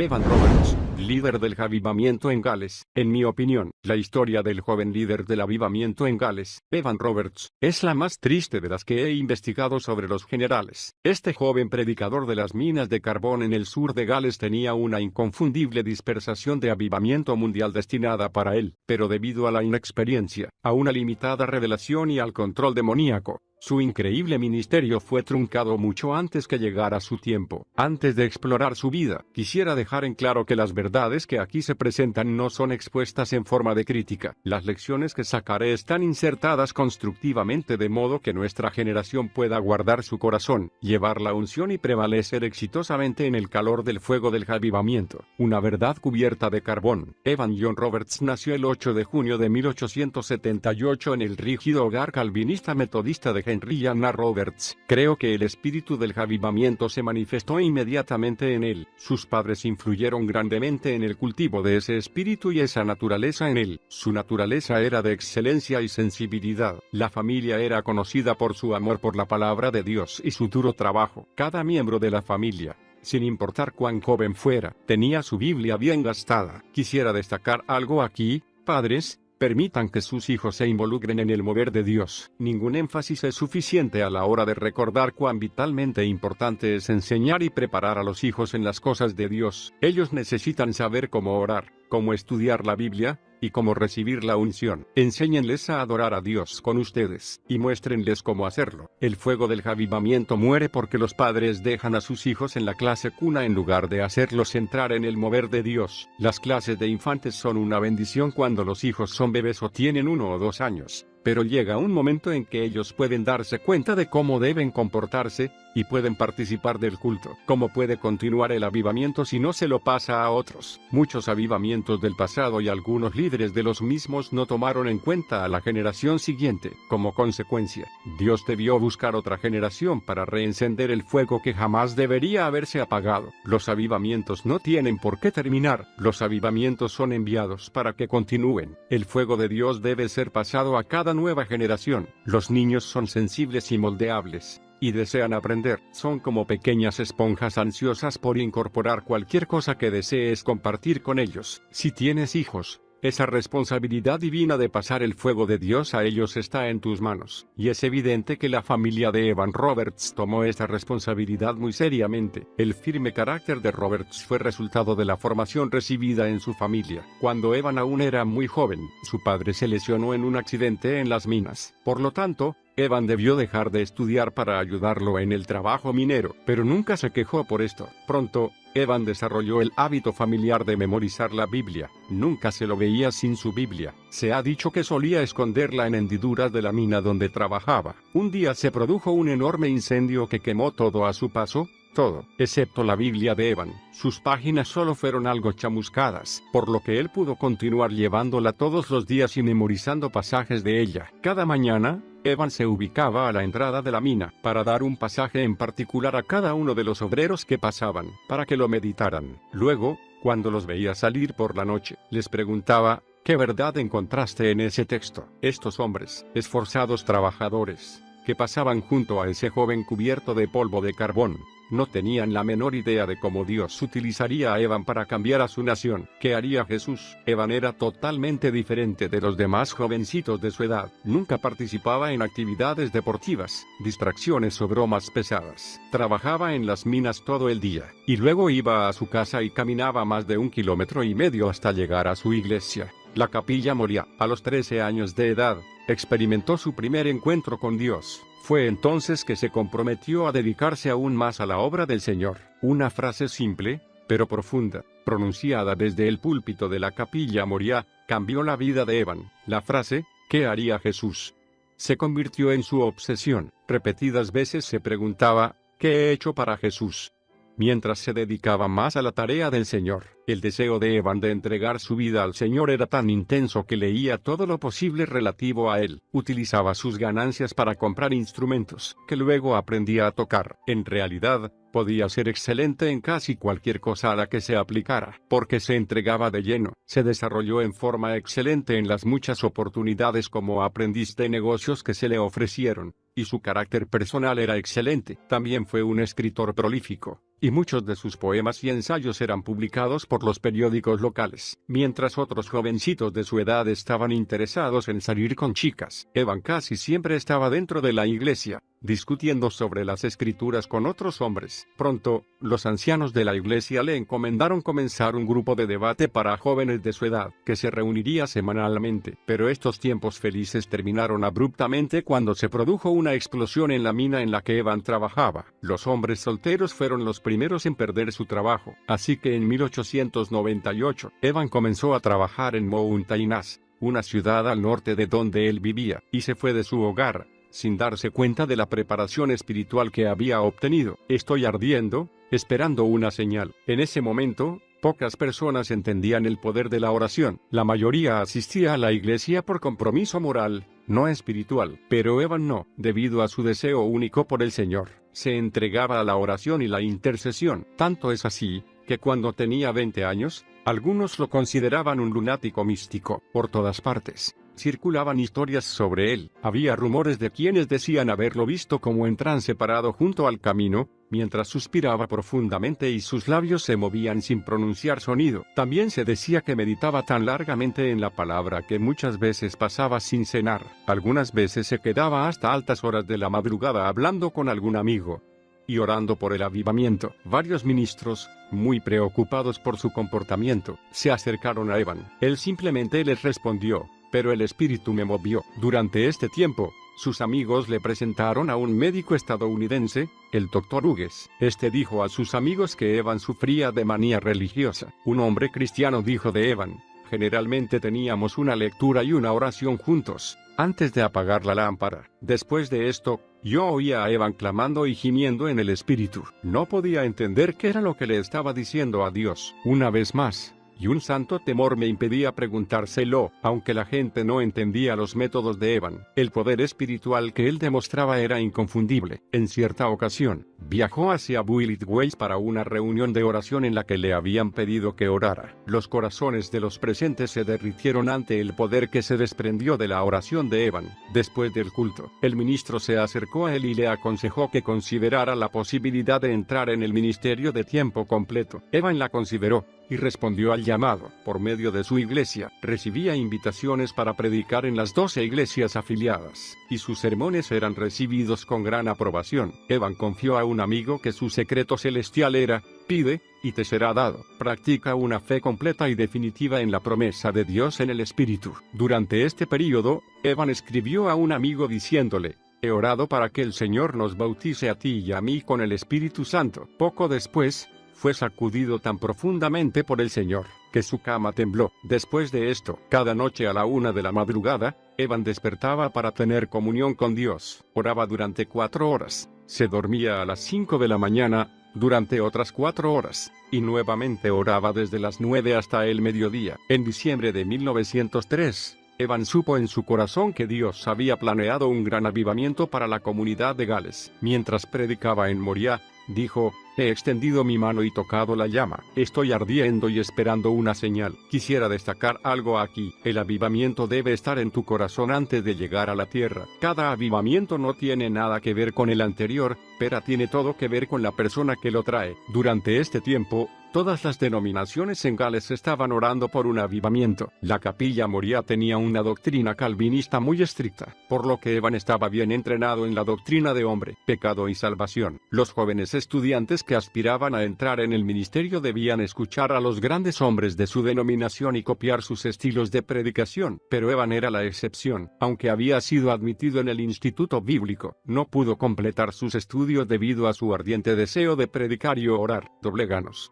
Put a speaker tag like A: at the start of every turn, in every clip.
A: Evan Roberts, líder del avivamiento en Gales. En mi opinión, la historia del joven líder del avivamiento en Gales, Evan Roberts, es la más triste de las que he investigado sobre los generales. Este joven predicador de las minas de carbón en el sur de Gales tenía una inconfundible dispersación de avivamiento mundial destinada para él, pero debido a la inexperiencia, a una limitada revelación y al control demoníaco, su increíble ministerio fue truncado mucho antes que llegara su tiempo. Antes de explorar su vida, quisiera dejar en claro que las verdades que aquí se presentan no son expuestas en forma de crítica. Las lecciones que sacaré están insertadas constructivamente de modo que nuestra generación pueda guardar su corazón, llevar la unción y prevalecer exitosamente en el calor del fuego del avivamiento. Una verdad cubierta de carbón. Evan John Roberts nació el 8 de junio de 1878 en el rígido hogar calvinista metodista de Henry y Anna Roberts. Creo que el espíritu del avivamiento se manifestó inmediatamente en él. Sus padres influyeron grandemente en el cultivo de ese espíritu y esa naturaleza en él. Su naturaleza era de excelencia y sensibilidad. La familia era conocida por su amor por la palabra de Dios y su duro trabajo. Cada miembro de la familia, sin importar cuán joven fuera, tenía su Biblia bien gastada. Quisiera destacar algo aquí, padres. Permitan que sus hijos se involucren en el mover de Dios. Ningún énfasis es suficiente a la hora de recordar cuán vitalmente importante es enseñar y preparar a los hijos en las cosas de Dios. Ellos necesitan saber cómo orar, cómo estudiar la Biblia, y cómo recibir la unción. Enséñenles a adorar a Dios con ustedes, y muéstrenles cómo hacerlo. El fuego del avivamiento muere porque los padres dejan a sus hijos en la clase cuna en lugar de hacerlos entrar en el mover de Dios. Las clases de infantes son una bendición cuando los hijos son bebés o tienen 1 o 2 años. Pero llega un momento en que ellos pueden darse cuenta de cómo deben comportarse, y pueden participar del culto. ¿Cómo puede continuar el avivamiento si no se lo pasa a otros? Muchos avivamientos del pasado y algunos líderes de los mismos no tomaron en cuenta a la generación siguiente. Como consecuencia, Dios debió buscar otra generación para reencender el fuego que jamás debería haberse apagado. Los avivamientos no tienen por qué terminar. Los avivamientos son enviados para que continúen. El fuego de Dios debe ser pasado a cada nueva generación. Los niños son sensibles y moldeables, y desean aprender. Son como pequeñas esponjas ansiosas por incorporar cualquier cosa que desees compartir con ellos. Si tienes hijos, esa responsabilidad divina de pasar el fuego de Dios a ellos está en tus manos. Y es evidente que la familia de Evan Roberts tomó esta responsabilidad muy seriamente. El firme carácter de Roberts fue resultado de la formación recibida en su familia. Cuando Evan aún era muy joven, su padre se lesionó en un accidente en las minas. Por lo tanto, Evan debió dejar de estudiar para ayudarlo en el trabajo minero, pero nunca se quejó por esto. Pronto, Evan desarrolló el hábito familiar de memorizar la Biblia. Nunca se lo veía sin su Biblia. Se ha dicho que solía esconderla en hendiduras de la mina donde trabajaba. Un día se produjo un enorme incendio que quemó todo a su paso. Todo, excepto la Biblia de Evan. Sus páginas solo fueron algo chamuscadas, por lo que él pudo continuar llevándola todos los días y memorizando pasajes de ella. Cada mañana, Evan se ubicaba a la entrada de la mina para dar un pasaje en particular a cada uno de los obreros que pasaban, para que lo meditaran. Luego, cuando los veía salir por la noche, les preguntaba: ¿qué verdad encontraste en ese texto? Estos hombres, esforzados trabajadores, que pasaban junto a ese joven cubierto de polvo de carbón, no tenían la menor idea de cómo Dios utilizaría a Evan para cambiar a su nación. ¿Qué haría Jesús? Evan era totalmente diferente de los demás jovencitos de su edad. Nunca participaba en actividades deportivas, distracciones o bromas pesadas. Trabajaba en las minas todo el día, y luego iba a su casa y caminaba más de 1,5 kilómetros hasta llegar a su iglesia, la Capilla Moriah. A los 13 años de edad, experimentó su primer encuentro con Dios. Fue entonces que se comprometió a dedicarse aún más a la obra del Señor. Una frase simple, pero profunda, pronunciada desde el púlpito de la Capilla Moriah, cambió la vida de Evan. La frase, ¿qué haría Jesús?, se convirtió en su obsesión. Repetidas veces se preguntaba: ¿qué he hecho para Jesús?, mientras se dedicaba más a la tarea del Señor. El deseo de Evan de entregar su vida al Señor era tan intenso que leía todo lo posible relativo a él. Utilizaba sus ganancias para comprar instrumentos, que luego aprendía a tocar. En realidad, podía ser excelente en casi cualquier cosa a la que se aplicara, porque se entregaba de lleno. Se desarrolló en forma excelente en las muchas oportunidades como aprendiz de negocios que se le ofrecieron, y su carácter personal era excelente. También fue un escritor prolífico. y muchos de sus poemas y ensayos eran publicados por los periódicos locales. Mientras otros jovencitos de su edad estaban interesados en salir con chicas, Evan casi siempre estaba dentro de la iglesia, discutiendo sobre las escrituras con otros hombres. Pronto, los ancianos de la iglesia le encomendaron comenzar un grupo de debate para jóvenes de su edad, que se reuniría semanalmente. Pero estos tiempos felices terminaron abruptamente cuando se produjo una explosión en la mina en la que Evan trabajaba. Los hombres solteros fueron los primeros en perder su trabajo, así que en 1898, Evan comenzó a trabajar en Mountain-Ash, una ciudad al norte de donde él vivía, y se fue de su hogar, sin darse cuenta de la preparación espiritual que había obtenido. Estoy ardiendo, esperando una señal. En ese momento, pocas personas entendían el poder de la oración. La mayoría asistía a la iglesia por compromiso moral, no espiritual. Pero Evan no, debido a su deseo único por el Señor, se entregaba a la oración y la intercesión. Tanto es así, que cuando tenía 20 años, algunos lo consideraban un lunático místico. Por todas partes circulaban historias sobre él. Había rumores de quienes decían haberlo visto como en trance parado junto al camino, mientras suspiraba profundamente y sus labios se movían sin pronunciar sonido. También se decía que meditaba tan largamente en la palabra que muchas veces pasaba sin cenar. Algunas veces se quedaba hasta altas horas de la madrugada hablando con algún amigo y orando por el avivamiento. Varios ministros, muy preocupados por su comportamiento, se acercaron a Evan. Él simplemente les respondió: pero el Espíritu me movió. Durante este tiempo, sus amigos le presentaron a un médico estadounidense, el Dr. Hughes. Este dijo a sus amigos que Evan sufría de manía religiosa. Un hombre cristiano dijo de Evan: generalmente teníamos una lectura y una oración juntos, antes de apagar la lámpara. Después de esto, yo oía a Evan clamando y gimiendo en el Espíritu. No podía entender qué era lo que le estaba diciendo a Dios. Una vez más, y un santo temor me impedía preguntárselo, aunque la gente no entendía los métodos de Evan. El poder espiritual que él demostraba era inconfundible. En cierta ocasión, viajó hacia Builth Ways para una reunión de oración en la que le habían pedido que orara. Los corazones de los presentes se derritieron ante el poder que se desprendió de la oración de Evan. Después del culto, el ministro se acercó a él y le aconsejó que considerara la posibilidad de entrar en el ministerio de tiempo completo. Evan la consideró y respondió al llamado. Por medio de su iglesia, recibía invitaciones para predicar en las 12 iglesias afiliadas, y sus sermones eran recibidos con gran aprobación. Evan confió a un amigo que su secreto celestial era: pide, y te será dado. Practica una fe completa y definitiva en la promesa de Dios en el Espíritu. Durante este período, Evan escribió a un amigo diciéndole: he orado para que el Señor nos bautice a ti y a mí con el Espíritu Santo. Poco después, fue sacudido tan profundamente por el Señor, que su cama tembló. Después de esto, cada noche a la 1 de la madrugada, Evan despertaba para tener comunión con Dios. Oraba durante 4 horas, se dormía a las 5 de la mañana, durante otras 4 horas, y nuevamente oraba desde las 9 hasta el mediodía. En diciembre de 1903, Evan supo en su corazón que Dios había planeado un gran avivamiento para la comunidad de Gales. Mientras predicaba en Moriah, dijo: he extendido mi mano y tocado la llama. Estoy ardiendo y esperando una señal. Quisiera destacar algo aquí. El avivamiento debe estar en tu corazón antes de llegar a la tierra. Cada avivamiento no tiene nada que ver con el anterior, pero tiene todo que ver con la persona que lo trae. Durante este tiempo, todas las denominaciones en Gales estaban orando por un avivamiento. La capilla Moriah tenía una doctrina calvinista muy estricta, por lo que Evan estaba bien entrenado en la doctrina de hombre, pecado y salvación. Los jóvenes estudiantes que aspiraban a entrar en el ministerio debían escuchar a los grandes hombres de su denominación y copiar sus estilos de predicación, pero Evan era la excepción. Aunque había sido admitido en el instituto bíblico, no pudo completar sus estudios debido a su ardiente deseo de predicar y orar. Dobleganos.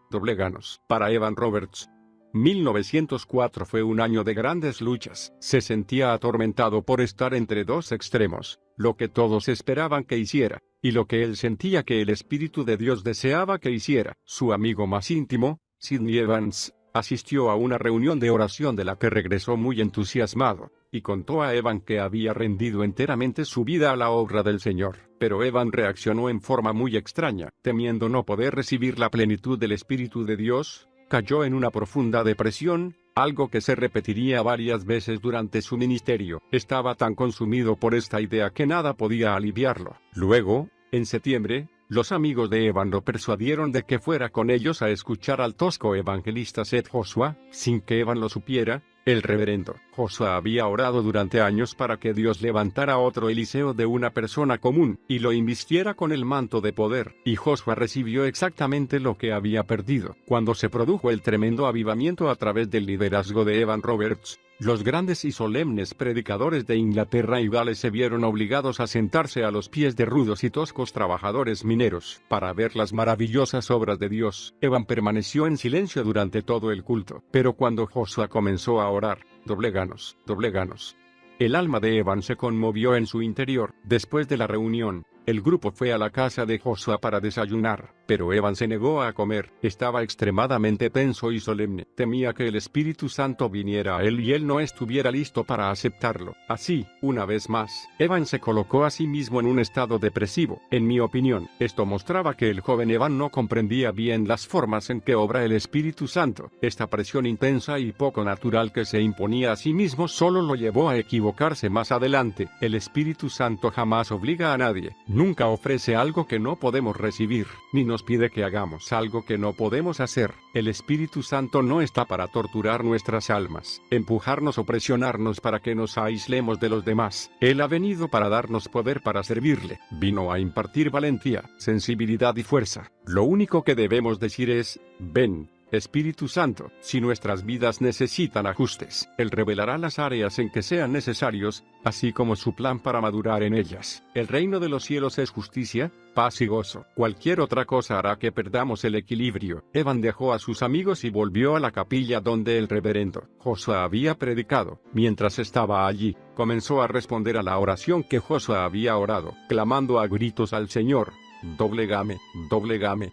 A: Para Evan Roberts, 1904 fue un año de grandes luchas. Se sentía atormentado por estar entre dos extremos: lo que todos esperaban que hiciera, y lo que él sentía que el Espíritu de Dios deseaba que hiciera. Su amigo más íntimo, Sidney Evans, asistió a una reunión de oración de la que regresó muy entusiasmado, y contó a Evan que había rendido enteramente su vida a la obra del Señor. Pero Evan reaccionó en forma muy extraña. Temiendo no poder recibir la plenitud del Espíritu de Dios, cayó en una profunda depresión, algo que se repetiría varias veces durante su ministerio. Estaba tan consumido por esta idea que nada podía aliviarlo. Luego, en septiembre, Los amigos de Evan lo persuadieron de que fuera con ellos a escuchar al tosco evangelista Seth Joshua, sin que Evan lo supiera. El reverendo Joshua había orado durante años para que Dios levantara otro Eliseo de una persona común, y lo invistiera con el manto de poder, y Joshua recibió exactamente lo que había perdido. Cuando se produjo el tremendo avivamiento a través del liderazgo de Evan Roberts, los grandes y solemnes predicadores de Inglaterra y Gales se vieron obligados a sentarse a los pies de rudos y toscos trabajadores mineros, para ver las maravillosas obras de Dios. Evan permaneció en silencio durante todo el culto, pero cuando Joshua comenzó a orar, dobleganos. El alma de Evan se conmovió en su interior. Después de la reunión, el grupo fue a la casa de Joshua para desayunar, pero Evan se negó a comer. Estaba extremadamente tenso y solemne. Temía que el Espíritu Santo viniera a él y él no estuviera listo para aceptarlo. Así, una vez más, Evan se colocó a sí mismo en un estado depresivo. En mi opinión, esto mostraba que el joven Evan no comprendía bien las formas en que obra el Espíritu Santo. Esta presión intensa y poco natural que se imponía a sí mismo solo lo llevó a equivocarse más adelante. El Espíritu Santo jamás obliga a nadie. Nunca ofrece algo que no podemos recibir, ni nos pide que hagamos algo que no podemos hacer. El Espíritu Santo no está para torturar nuestras almas, empujarnos o presionarnos para que nos aislemos de los demás. Él ha venido para darnos poder para servirle. Vino a impartir valentía, sensibilidad y fuerza. Lo único que debemos decir es, ven, Espíritu Santo. Si nuestras vidas necesitan ajustes, Él revelará las áreas en que sean necesarios, así como su plan para madurar en ellas. El reino de los cielos es justicia, paz y gozo. Cualquier otra cosa hará que perdamos el equilibrio. Evan dejó a sus amigos y volvió a la capilla donde el reverendo Joshua había predicado. Mientras estaba allí, comenzó a responder a la oración que Joshua había orado, clamando a gritos al Señor: doblegame.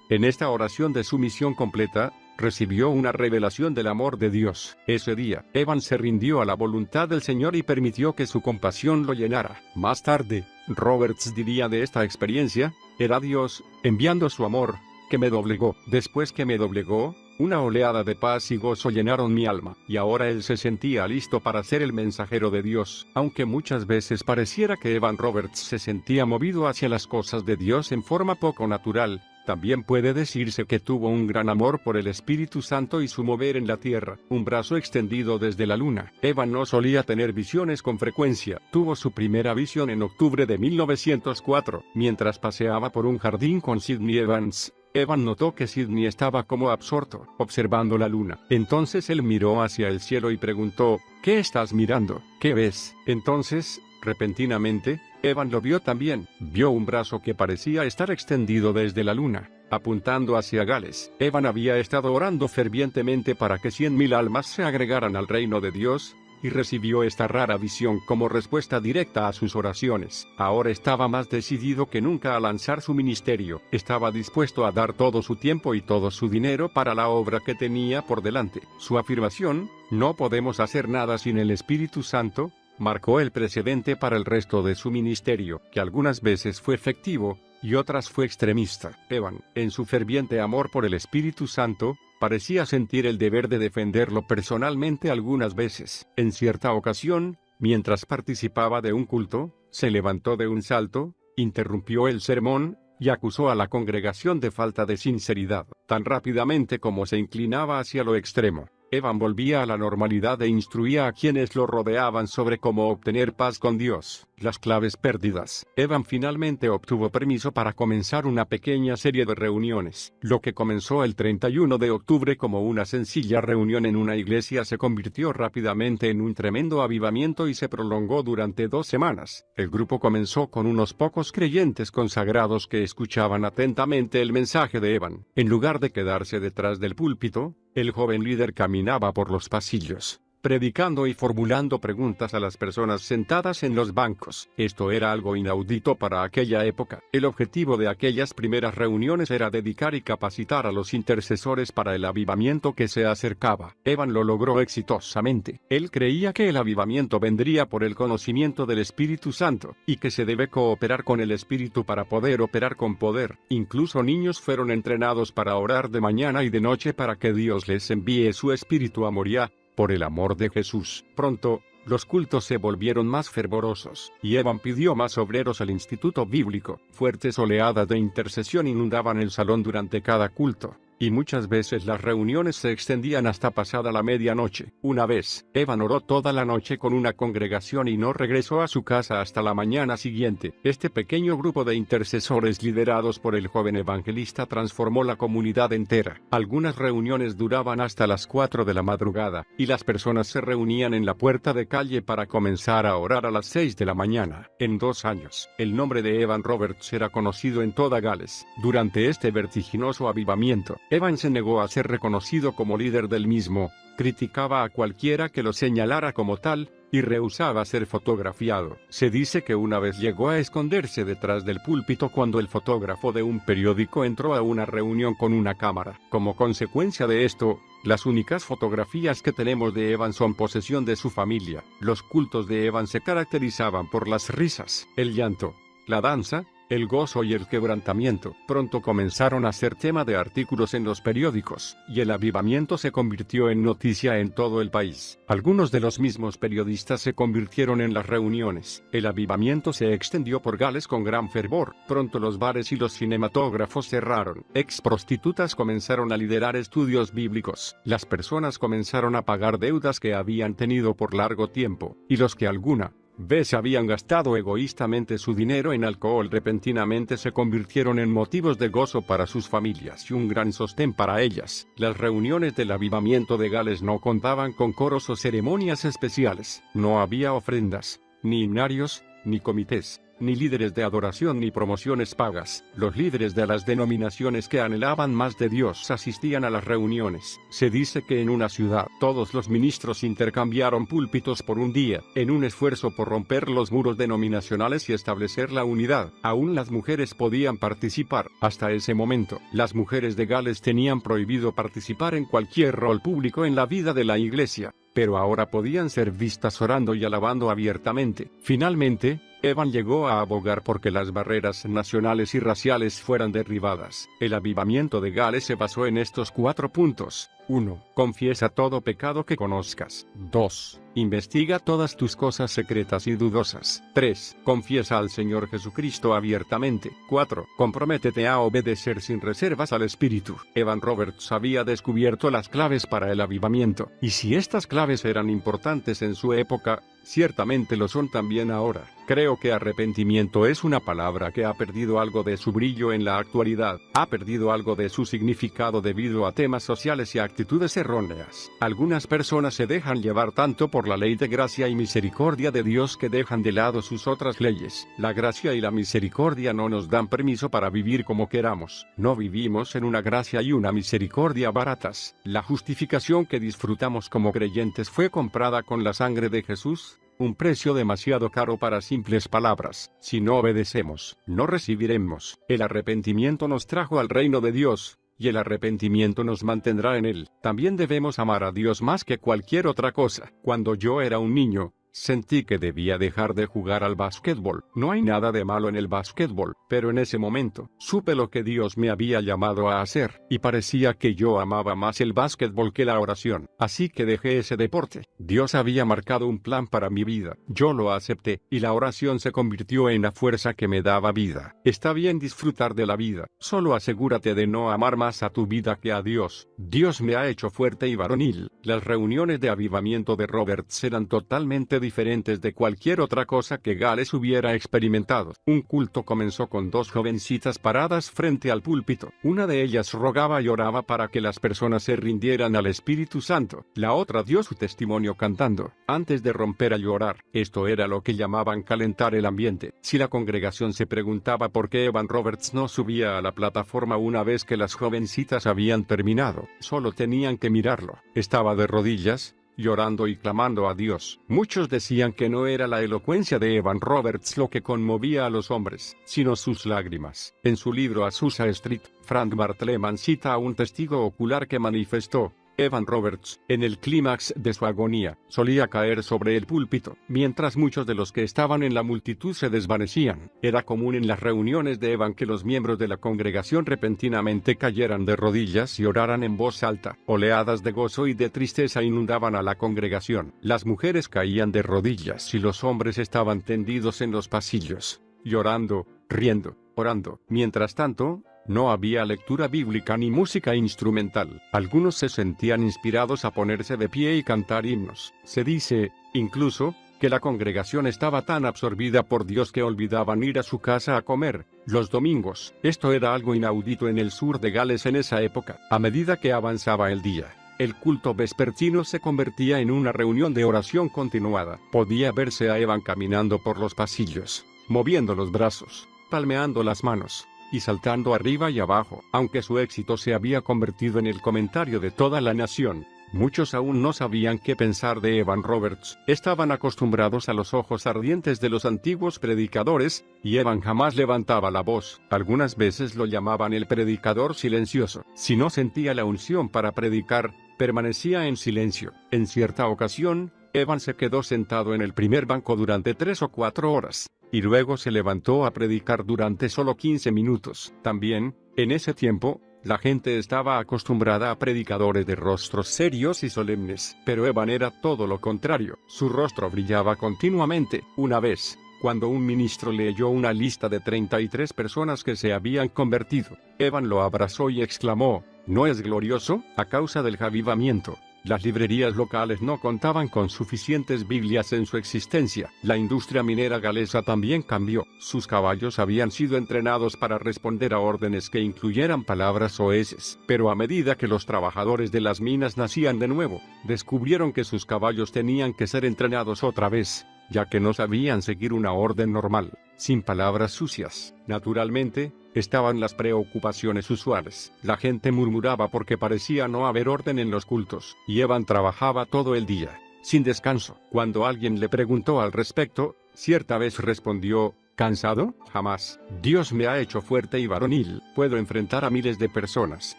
A: En esta oración de sumisión completa, recibió una revelación del amor de Dios. Ese día, Evan se rindió a la voluntad del Señor y permitió que su compasión lo llenara. Más tarde, Roberts diría de esta experiencia: era Dios, enviando su amor, que me doblegó. Después que me doblegó, una oleada de paz y gozo llenaron mi alma, y ahora él se sentía listo para ser el mensajero de Dios. Aunque muchas veces pareciera que Evan Roberts se sentía movido hacia las cosas de Dios en forma poco natural, también puede decirse que tuvo un gran amor por el Espíritu Santo y su mover en la tierra, un brazo extendido desde la luna. Evan no solía tener visiones con frecuencia. Tuvo su primera visión en octubre de 1904, mientras paseaba por un jardín con Sidney Evans. Evan notó que Sidney estaba como absorto, observando la luna. Entonces él miró hacia el cielo y preguntó: ¿qué estás mirando? ¿Qué ves? Entonces, repentinamente, Evan lo vio también. Vio un brazo que parecía estar extendido desde la luna, apuntando hacia Gales. Evan había estado orando fervientemente para que 100,000 almas se agregaran al reino de Dios, y recibió esta rara visión como respuesta directa a sus oraciones. Ahora estaba más decidido que nunca a lanzar su ministerio. Estaba dispuesto a dar todo su tiempo y todo su dinero para la obra que tenía por delante. Su afirmación, "no podemos hacer nada sin el Espíritu Santo", marcó el precedente para el resto de su ministerio, que algunas veces fue efectivo, y otras fue extremista. Evan, en su ferviente amor por el Espíritu Santo, parecía sentir el deber de defenderlo personalmente algunas veces. En cierta ocasión, mientras participaba de un culto, se levantó de un salto, interrumpió el sermón, y acusó a la congregación de falta de sinceridad. Tan rápidamente como se inclinaba hacia lo extremo, Evan volvía a la normalidad e instruía a quienes lo rodeaban sobre cómo obtener paz con Dios. Las claves perdidas. Evan finalmente obtuvo permiso para comenzar una pequeña serie de reuniones. Lo que comenzó el 31 de octubre como una sencilla reunión en una iglesia se convirtió rápidamente en un tremendo avivamiento y se prolongó durante 2 semanas. El grupo comenzó con unos pocos creyentes consagrados que escuchaban atentamente el mensaje de Evan. En lugar de quedarse detrás del púlpito, el joven líder caminaba por los pasillos, predicando y formulando preguntas a las personas sentadas en los bancos. Esto era algo inaudito para aquella época. El objetivo de aquellas primeras reuniones era dedicar y capacitar a los intercesores para el avivamiento que se acercaba. Evan lo logró exitosamente. Él creía que el avivamiento vendría por el conocimiento del Espíritu Santo, y que se debe cooperar con el Espíritu para poder operar con poder. Incluso niños fueron entrenados para orar de mañana y de noche para que Dios les envíe su Espíritu a Moriah, por el amor de Jesús. Pronto, los cultos se volvieron más fervorosos, y Evan pidió más obreros al instituto bíblico. Fuertes oleadas de intercesión inundaban el salón durante cada culto, y muchas veces las reuniones se extendían hasta pasada la medianoche. Una vez, Evan oró toda la noche con una congregación y no regresó a su casa hasta la mañana siguiente. Este pequeño grupo de intercesores liderados por el joven evangelista transformó la comunidad entera. Algunas reuniones duraban hasta las 4 de la madrugada, y las personas se reunían en la puerta de calle para comenzar a orar a las 6 de la mañana. En 2 años, el nombre de Evan Roberts era conocido en toda Gales. Durante este vertiginoso avivamiento, Evan se negó a ser reconocido como líder del mismo, criticaba a cualquiera que lo señalara como tal, y rehusaba ser fotografiado. Se dice que una vez llegó a esconderse detrás del púlpito cuando el fotógrafo de un periódico entró a una reunión con una cámara. Como consecuencia de esto, las únicas fotografías que tenemos de Evan son posesión de su familia. Los cultos de Evan se caracterizaban por las risas, el llanto, la danza, el gozo y el quebrantamiento. Pronto comenzaron a ser tema de artículos en los periódicos, y el avivamiento se convirtió en noticia en todo el país. Algunos de los mismos periodistas se convirtieron en las reuniones. El avivamiento se extendió por Gales con gran fervor. Pronto los bares y los cinematógrafos cerraron. Ex prostitutas comenzaron a liderar estudios bíblicos. Las personas comenzaron a pagar deudas que habían tenido por largo tiempo, y los que alguna vez habían gastado egoístamente su dinero en alcohol repentinamente se convirtieron en motivos de gozo para sus familias y un gran sostén para ellas. Las reuniones del avivamiento de Gales no contaban con coros o ceremonias especiales. No había ofrendas, ni himnarios, ni comités, ni líderes de adoración ni promociones pagas. Los líderes de las denominaciones que anhelaban más de Dios asistían a las reuniones. Se dice que en una ciudad, todos los ministros intercambiaron púlpitos por un día, en un esfuerzo por romper los muros denominacionales y establecer la unidad. Aún las mujeres podían participar. Hasta ese momento, las mujeres de Gales tenían prohibido participar en cualquier rol público en la vida de la iglesia, pero ahora podían ser vistas orando y alabando abiertamente. Finalmente, Evan llegó a abogar porque las barreras nacionales y raciales fueran derribadas. El avivamiento de Gales se basó en estos 4 puntos. 1. Confiesa todo pecado que conozcas. 2. Investiga todas tus cosas secretas y dudosas. 3. Confiesa al Señor Jesucristo abiertamente. 4. Comprométete a obedecer sin reservas al Espíritu. Evan Roberts había descubierto las claves para el avivamiento, y si estas claves eran importantes en su época, ciertamente lo son también ahora. Creo que arrepentimiento es una palabra que ha perdido algo de su brillo en la actualidad, ha perdido algo de su significado debido a temas sociales y actitudes erróneas. Algunas personas se dejan llevar tanto por la ley de gracia y misericordia de Dios que dejan de lado sus otras leyes. La gracia y la misericordia no nos dan permiso para vivir como queramos. No vivimos en una gracia y una misericordia baratas. La justificación que disfrutamos como creyentes fue comprada con la sangre de Jesús. Un precio demasiado caro para simples palabras. Si no obedecemos, no recibiremos. El arrepentimiento nos trajo al reino de Dios, y el arrepentimiento nos mantendrá en él. También debemos amar a Dios más que cualquier otra cosa. Cuando yo era un niño, sentí que debía dejar de jugar al básquetbol. No hay nada de malo en el básquetbol, pero en ese momento, supe lo que Dios me había llamado a hacer, y parecía que yo amaba más el básquetbol que la oración. Así que dejé ese deporte. Dios había marcado un plan para mi vida. Yo lo acepté, y la oración se convirtió en la fuerza que me daba vida. Está bien disfrutar de la vida. Solo asegúrate de no amar más a tu vida que a Dios. Dios me ha hecho fuerte y varonil. Las reuniones de avivamiento de Roberts eran totalmente diferentes de cualquier otra cosa que Gales hubiera experimentado. Un culto comenzó con 2 jovencitas paradas frente al púlpito. Una de ellas rogaba y oraba para que las personas se rindieran al Espíritu Santo. La otra dio su testimonio cantando, antes de romper a llorar. Esto era lo que llamaban calentar el ambiente. Si la congregación se preguntaba por qué Evan Roberts no subía a la plataforma una vez que las jovencitas habían terminado, solo tenían que mirarlo. Estaba de rodillas, llorando y clamando a Dios. Muchos decían que no era la elocuencia de Evan Roberts lo que conmovía a los hombres, sino sus lágrimas. En su libro Azusa Street, Frank Bartleman cita a un testigo ocular que manifestó: Evan Roberts, en el clímax de su agonía, solía caer sobre el púlpito, mientras muchos de los que estaban en la multitud se desvanecían. Era común en las reuniones de Evan que los miembros de la congregación repentinamente cayeran de rodillas y oraran en voz alta. Oleadas de gozo y de tristeza inundaban a la congregación. Las mujeres caían de rodillas y los hombres estaban tendidos en los pasillos, llorando, riendo, orando. Mientras tanto, no había lectura bíblica ni música instrumental. Algunos se sentían inspirados a ponerse de pie y cantar himnos. Se dice, incluso, que la congregación estaba tan absorbida por Dios que olvidaban ir a su casa a comer los domingos. Esto era algo inaudito en el sur de Gales en esa época. A medida que avanzaba el día, el culto vespertino se convertía en una reunión de oración continuada. Podía verse a Evan caminando por los pasillos, moviendo los brazos, palmeando las manos y saltando arriba y abajo. Aunque su éxito se había convertido en el comentario de toda la nación, muchos aún no sabían qué pensar de Evan Roberts. Estaban acostumbrados a los ojos ardientes de los antiguos predicadores, y Evan jamás levantaba la voz. Algunas veces lo llamaban el predicador silencioso. Si no sentía la unción para predicar, permanecía en silencio. En cierta ocasión, Evan se quedó sentado en el primer banco durante 3 o 4 horas, y luego se levantó a predicar durante solo 15 minutos. También, en ese tiempo, la gente estaba acostumbrada a predicadores de rostros serios y solemnes, pero Evan era todo lo contrario. Su rostro brillaba continuamente. Una vez, cuando un ministro leyó una lista de 33 personas que se habían convertido, Evan lo abrazó y exclamó, ¿no es glorioso? A causa del avivamiento, las librerías locales no contaban con suficientes Biblias en su existencia. La industria minera galesa también cambió. Sus caballos habían sido entrenados para responder a órdenes que incluyeran palabras soeces. Pero a medida que los trabajadores de las minas nacían de nuevo, descubrieron que sus caballos tenían que ser entrenados otra vez, ya que no sabían seguir una orden normal, sin palabras sucias. Naturalmente, estaban las preocupaciones usuales. La gente murmuraba porque parecía no haber orden en los cultos, y Evan trabajaba todo el día, sin descanso. Cuando alguien le preguntó al respecto, cierta vez respondió, ¿cansado? Jamás. Dios me ha hecho fuerte y varonil. Puedo enfrentar a miles de personas.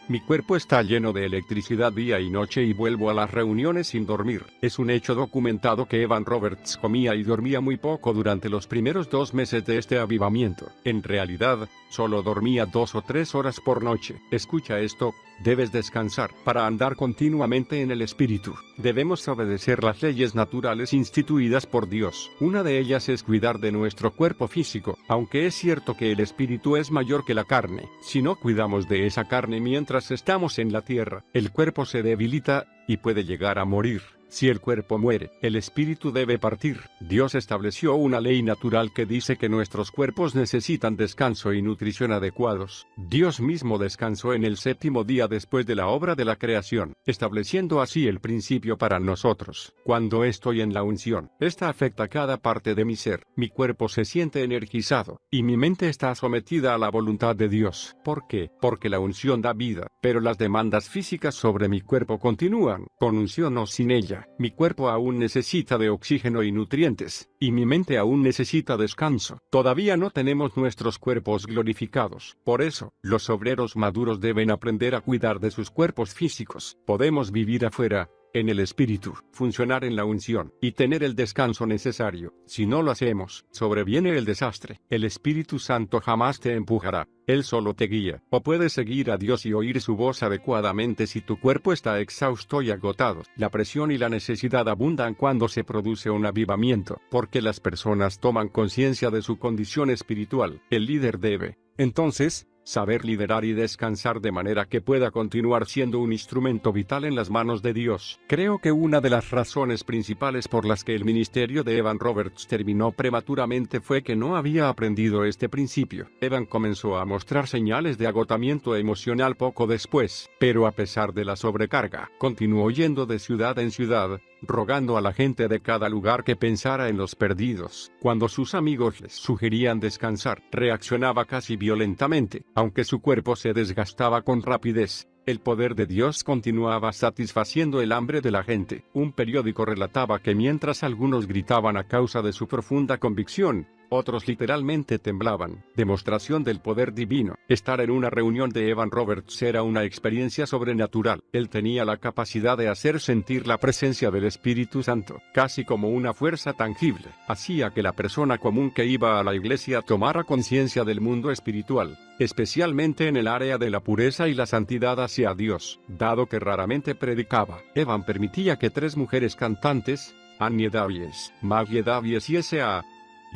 A: Mi cuerpo está lleno de electricidad día y noche y vuelvo a las reuniones sin dormir. Es un hecho documentado que Evan Roberts comía y dormía muy poco durante los primeros 2 meses de este avivamiento. En realidad, solo dormía 2 o 3 horas por noche. Escucha esto. Debes descansar para andar continuamente en el Espíritu. Debemos obedecer las leyes naturales instituidas por Dios. Una de ellas es cuidar de nuestro cuerpo físico, aunque es cierto que el Espíritu es mayor que la carne. Si no cuidamos de esa carne mientras estamos en la tierra, el cuerpo se debilita y puede llegar a morir. Si el cuerpo muere, el espíritu debe partir. Dios estableció una ley natural que dice que nuestros cuerpos necesitan descanso y nutrición adecuados. Dios mismo descansó en el 7º día después de la obra de la creación, estableciendo así el principio para nosotros. Cuando estoy en la unción, esta afecta cada parte de mi ser. Mi cuerpo se siente energizado, y mi mente está sometida a la voluntad de Dios. ¿Por qué? Porque la unción da vida, pero las demandas físicas sobre mi cuerpo continúan, con unción o sin ella. Mi cuerpo aún necesita de oxígeno y nutrientes, y mi mente aún necesita descanso. Todavía no tenemos nuestros cuerpos glorificados. Por eso, los obreros maduros deben aprender a cuidar de sus cuerpos físicos. Podemos vivir afuera, en el Espíritu, funcionar en la unción, y tener el descanso necesario. Si no lo hacemos, sobreviene el desastre. El Espíritu Santo jamás te empujará. Él solo te guía. O puedes seguir a Dios y oír su voz adecuadamente si tu cuerpo está exhausto y agotado. La presión y la necesidad abundan cuando se produce un avivamiento, porque las personas toman conciencia de su condición espiritual. El líder debe, entonces, saber liderar y descansar de manera que pueda continuar siendo un instrumento vital en las manos de Dios. Creo que una de las razones principales por las que el ministerio de Evan Roberts terminó prematuramente fue que no había aprendido este principio. Evan comenzó a mostrar señales de agotamiento emocional poco después, pero a pesar de la sobrecarga, continuó yendo de ciudad en ciudad, rogando a la gente de cada lugar que pensara en los perdidos. Cuando sus amigos les sugerían descansar, reaccionaba casi violentamente. Aunque su cuerpo se desgastaba con rapidez, el poder de Dios continuaba satisfaciendo el hambre de la gente. Un periódico relataba que mientras algunos gritaban a causa de su profunda convicción, otros literalmente temblaban. Demostración del poder divino. Estar en una reunión de Evan Roberts era una experiencia sobrenatural. Él tenía la capacidad de hacer sentir la presencia del Espíritu Santo, casi como una fuerza tangible. Hacía que la persona común que iba a la iglesia tomara conciencia del mundo espiritual, especialmente en el área de la pureza y la santidad hacia Dios, dado que raramente predicaba. Evan permitía que 3 mujeres cantantes, Annie Davies, Maggie Davies y S.A.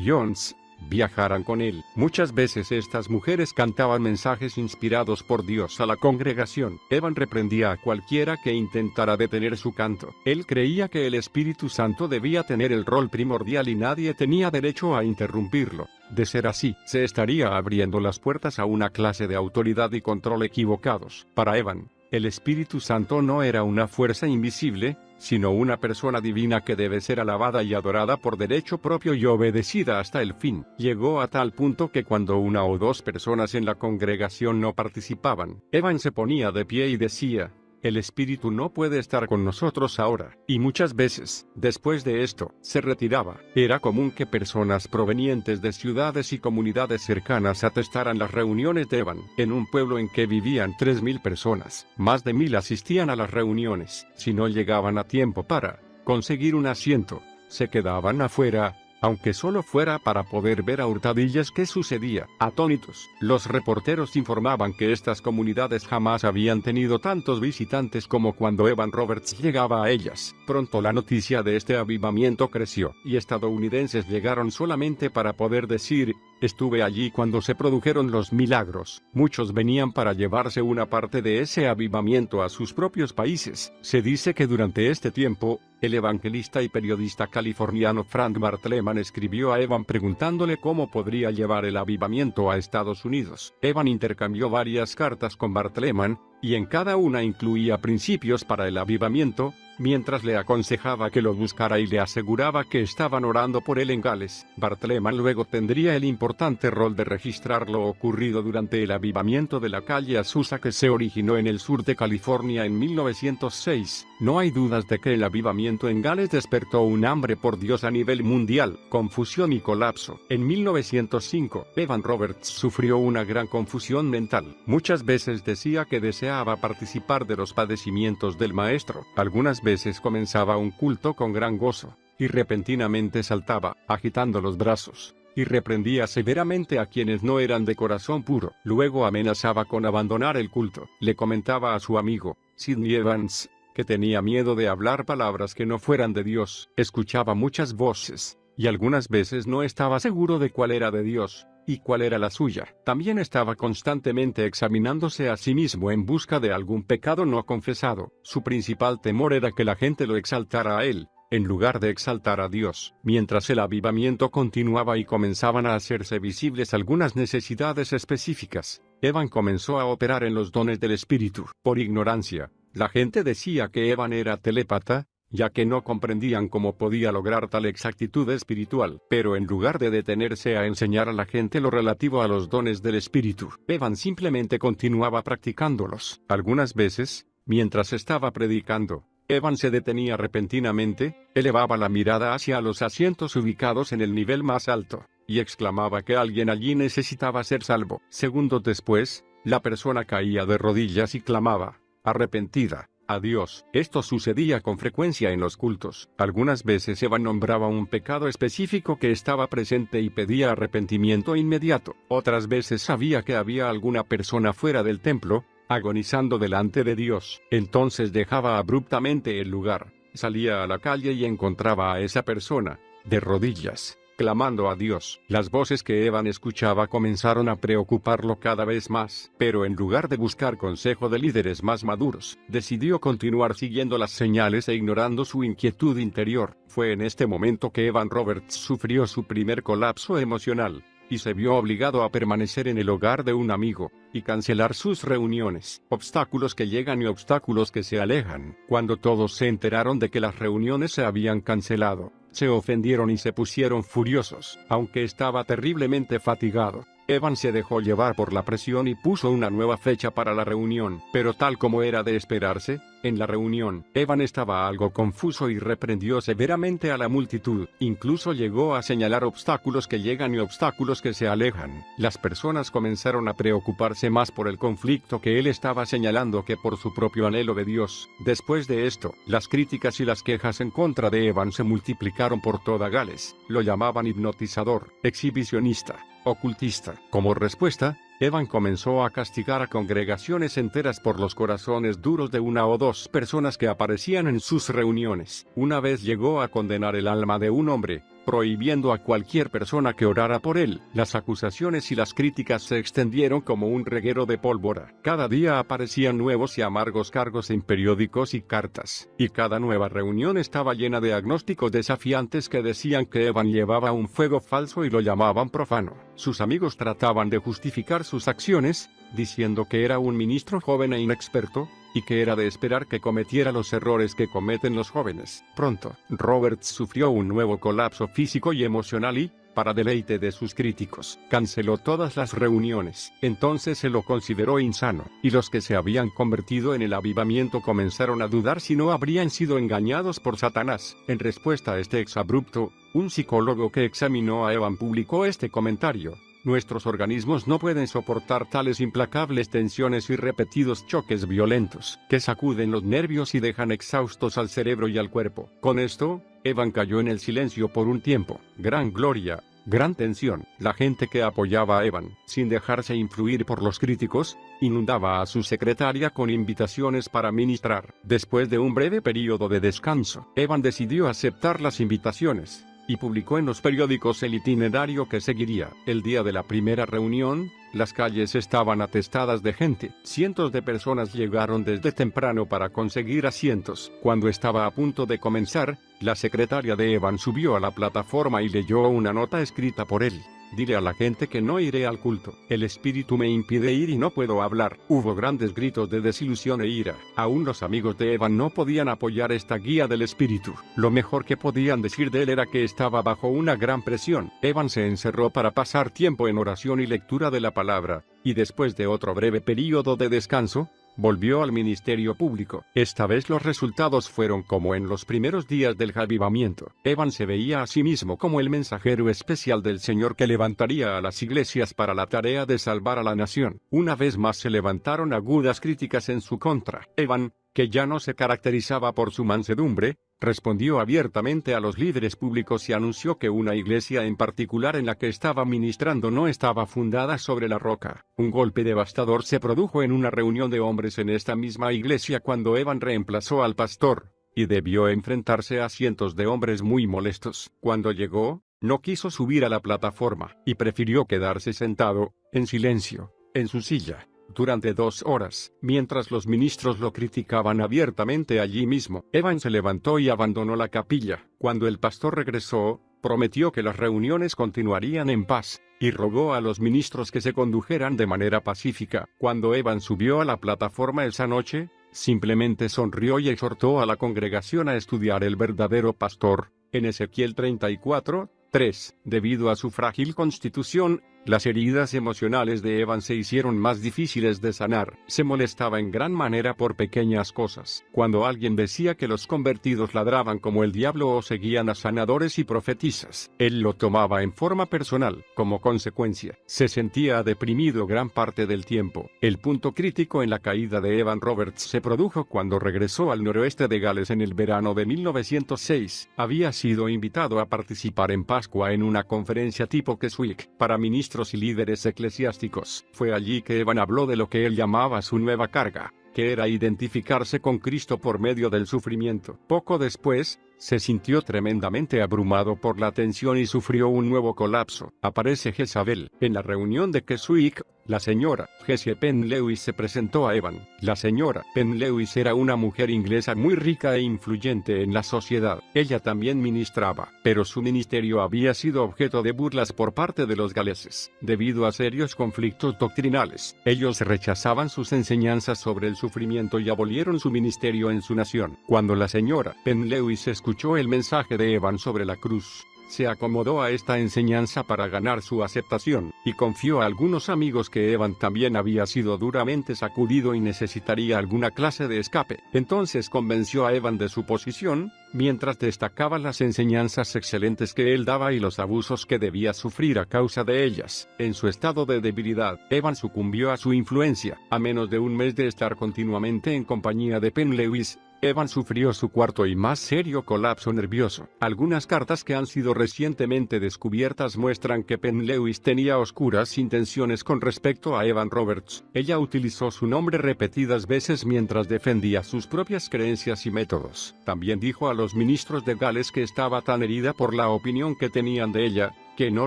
A: Jones, viajaran con él. Muchas veces estas mujeres cantaban mensajes inspirados por Dios a la congregación. Evan reprendía a cualquiera que intentara detener su canto. Él creía que el Espíritu Santo debía tener el rol primordial y nadie tenía derecho a interrumpirlo. De ser así, se estaría abriendo las puertas a una clase de autoridad y control equivocados. Para Evan, el Espíritu Santo no era una fuerza invisible, sino una persona divina que debe ser alabada y adorada por derecho propio y obedecida hasta el fin. Llegó a tal punto que cuando 1 o 2 personas en la congregación no participaban, Evan se ponía de pie y decía: el Espíritu no puede estar con nosotros ahora. Y muchas veces, después de esto, se retiraba. Era común que personas provenientes de ciudades y comunidades cercanas atestaran las reuniones de Evan. En un pueblo en que vivían 3.000 personas, más de 1.000 asistían a las reuniones. Si no llegaban a tiempo para conseguir un asiento, se quedaban afuera, aunque solo fuera para poder ver a hurtadillas qué sucedía. Atónitos, los reporteros informaban que estas comunidades jamás habían tenido tantos visitantes como cuando Evan Roberts llegaba a ellas. Pronto la noticia de este avivamiento creció, y estadounidenses llegaron solamente para poder decir: estuve allí cuando se produjeron los milagros. Muchos venían para llevarse una parte de ese avivamiento a sus propios países. Se dice que durante este tiempo, el evangelista y periodista californiano Frank Bartleman escribió a Evan preguntándole cómo podría llevar el avivamiento a Estados Unidos. Evan intercambió varias cartas con Bartleman, y en cada una incluía principios para el avivamiento, mientras le aconsejaba que lo buscara y le aseguraba que estaban orando por él en Gales. Bartleman luego tendría el importante rol de registrar lo ocurrido durante el avivamiento de la calle Azusa que se originó en el sur de California en 1906. No hay dudas de que el avivamiento en Gales despertó un hambre por Dios a nivel mundial, confusión y colapso. En 1905, Evan Roberts sufrió una gran confusión mental. Muchas veces decía que deseaba participar de los padecimientos del maestro. Algunas veces comenzaba un culto con gran gozo, y repentinamente saltaba, agitando los brazos, y reprendía severamente a quienes no eran de corazón puro. Luego amenazaba con abandonar el culto. Le comentaba a su amigo, Sidney Evans, que tenía miedo de hablar palabras que no fueran de Dios. Escuchaba muchas voces, y algunas veces no estaba seguro de cuál era de Dios y cuál era la suya. También estaba constantemente examinándose a sí mismo en busca de algún pecado no confesado. Su principal temor era que la gente lo exaltara a él, en lugar de exaltar a Dios. Mientras el avivamiento continuaba y comenzaban a hacerse visibles algunas necesidades específicas, Evan comenzó a operar en los dones del Espíritu. Por ignorancia, la gente decía que Evan era telépata, ya que no comprendían cómo podía lograr tal exactitud espiritual. Pero en lugar de detenerse a enseñar a la gente lo relativo a los dones del Espíritu, Evan simplemente continuaba practicándolos. Algunas veces, mientras estaba predicando, Evan se detenía repentinamente, elevaba la mirada hacia los asientos ubicados en el nivel más alto, y exclamaba que alguien allí necesitaba ser salvo. Segundos después, la persona caía de rodillas y clamaba, arrepentida, a Dios. Esto sucedía con frecuencia en los cultos. Algunas veces Evan nombraba un pecado específico que estaba presente y pedía arrepentimiento inmediato. Otras veces sabía que había alguna persona fuera del templo, agonizando delante de Dios. Entonces dejaba abruptamente el lugar, salía a la calle y encontraba a esa persona, de rodillas, clamando a Dios. Las voces que Evan escuchaba comenzaron a preocuparlo cada vez más, pero en lugar de buscar consejo de líderes más maduros, decidió continuar siguiendo las señales e ignorando su inquietud interior. Fue en este momento que Evan Roberts sufrió su primer colapso emocional, y se vio obligado a permanecer en el hogar de un amigo, y cancelar sus reuniones. Obstáculos que llegan y obstáculos que se alejan. Cuando todos se enteraron de que las reuniones se habían cancelado, se ofendieron y se pusieron furiosos. Aunque estaba terriblemente fatigado, Evan se dejó llevar por la presión y puso una nueva fecha para la reunión, pero tal como era de esperarse, en la reunión, Evan estaba algo confuso y reprendió severamente a la multitud. Incluso llegó a señalar obstáculos que llegan y obstáculos que se alejan. Las personas comenzaron a preocuparse más por el conflicto que él estaba señalando que por su propio anhelo de Dios. Después de esto, las críticas y las quejas en contra de Evan se multiplicaron por toda Gales. Lo llamaban hipnotizador, exhibicionista, ocultista. Como respuesta, Evan comenzó a castigar a congregaciones enteras por los corazones duros de una o dos personas que aparecían en sus reuniones. Una vez llegó a condenar el alma de un hombre, prohibiendo a cualquier persona que orara por él. Las acusaciones y las críticas se extendieron como un reguero de pólvora. Cada día aparecían nuevos y amargos cargos en periódicos y cartas, y cada nueva reunión estaba llena de agnósticos desafiantes que decían que Evan llevaba un fuego falso y lo llamaban profano. Sus amigos trataban de justificar sus acciones, diciendo que era un ministro joven e inexperto, y que era de esperar que cometiera los errores que cometen los jóvenes. Pronto, Roberts sufrió un nuevo colapso físico y emocional y, para deleite de sus críticos, canceló todas las reuniones. Entonces se lo consideró insano, y los que se habían convertido en el avivamiento comenzaron a dudar si no habrían sido engañados por Satanás. En respuesta a este exabrupto, un psicólogo que examinó a Evan publicó este comentario: nuestros organismos no pueden soportar tales implacables tensiones y repetidos choques violentos, que sacuden los nervios y dejan exhaustos al cerebro y al cuerpo. Con esto, Evan cayó en el silencio por un tiempo. Gran gloria, gran tensión. La gente que apoyaba a Evan, sin dejarse influir por los críticos, inundaba a su secretaria con invitaciones para ministrar. Después de un breve periodo de descanso, Evan decidió aceptar las invitaciones y publicó en los periódicos el itinerario que seguiría. El día de la primera reunión, las calles estaban atestadas de gente. Cientos de personas llegaron desde temprano para conseguir asientos. Cuando estaba a punto de comenzar, la secretaria de Evan subió a la plataforma y leyó una nota escrita por él. Dile a la gente que no iré al culto. El espíritu me impide ir y no puedo hablar. Hubo grandes gritos de desilusión e ira. Aún los amigos de Evan no podían apoyar esta guía del espíritu. Lo mejor que podían decir de él era que estaba bajo una gran presión. Evan se encerró para pasar tiempo en oración y lectura de la palabra, y después de otro breve período de descanso, volvió al ministerio público. Esta vez los resultados fueron como en los primeros días del avivamiento. Evan se veía a sí mismo como el mensajero especial del Señor que levantaría a las iglesias para la tarea de salvar a la nación. Una vez más se levantaron agudas críticas en su contra. Evan, que ya no se caracterizaba por su mansedumbre, respondió abiertamente a los líderes públicos y anunció que una iglesia en particular en la que estaba ministrando no estaba fundada sobre la roca. Un golpe devastador se produjo en una reunión de hombres en esta misma iglesia cuando Evan reemplazó al pastor, y debió enfrentarse a cientos de hombres muy molestos. Cuando llegó, no quiso subir a la plataforma, y prefirió quedarse sentado, en silencio, en su silla, durante 2 horas, mientras los ministros lo criticaban abiertamente allí mismo. Evan se levantó y abandonó la capilla. Cuando el pastor regresó, prometió que las reuniones continuarían en paz, y rogó a los ministros que se condujeran de manera pacífica. Cuando Evan subió a la plataforma esa noche, simplemente sonrió y exhortó a la congregación a estudiar el verdadero pastor. En Ezequiel 34:3, debido a su frágil constitución, las heridas emocionales de Evan se hicieron más difíciles de sanar. Se molestaba en gran manera por pequeñas cosas. Cuando alguien decía que los convertidos ladraban como el diablo o seguían a sanadores y profetisas, él lo tomaba en forma personal. Como consecuencia, se sentía deprimido gran parte del tiempo. El punto crítico en la caída de Evan Roberts se produjo cuando regresó al noroeste de Gales en el verano de 1906. Había sido invitado a participar en Pascua en una conferencia tipo Keswick para ministros y líderes eclesiásticos. Fue allí que Evan habló de lo que él llamaba su nueva carga, que era identificarse con Cristo por medio del sufrimiento. Poco después, se sintió tremendamente abrumado por la tensión y sufrió un nuevo colapso. Aparece Jezabel. En la reunión de Keswick, la señora Jessie Penn Lewis se presentó a Evan. La señora Penn Lewis era una mujer inglesa muy rica e influyente en la sociedad. Ella también ministraba, pero su ministerio había sido objeto de burlas por parte de los galeses, debido a serios conflictos doctrinales. Ellos rechazaban sus enseñanzas sobre el sufrimiento y abolieron su ministerio en su nación. Cuando la señora Penn Lewis escuchó el mensaje de Evan sobre la cruz, se acomodó a esta enseñanza para ganar su aceptación, y confió a algunos amigos que Evan también había sido duramente sacudido y necesitaría alguna clase de escape. Entonces convenció a Evan de su posición, mientras destacaba las enseñanzas excelentes que él daba y los abusos que debía sufrir a causa de ellas. En su estado de debilidad, Evan sucumbió a su influencia. A menos de un mes de estar continuamente en compañía de Penn Lewis, Evan sufrió su cuarto y más serio colapso nervioso. Algunas cartas que han sido recientemente descubiertas muestran que Penn Lewis tenía oscuras intenciones con respecto a Evan Roberts. Ella utilizó su nombre repetidas veces mientras defendía sus propias creencias y métodos. También dijo a los ministros de Gales que estaba tan herida por la opinión que tenían de ella, que no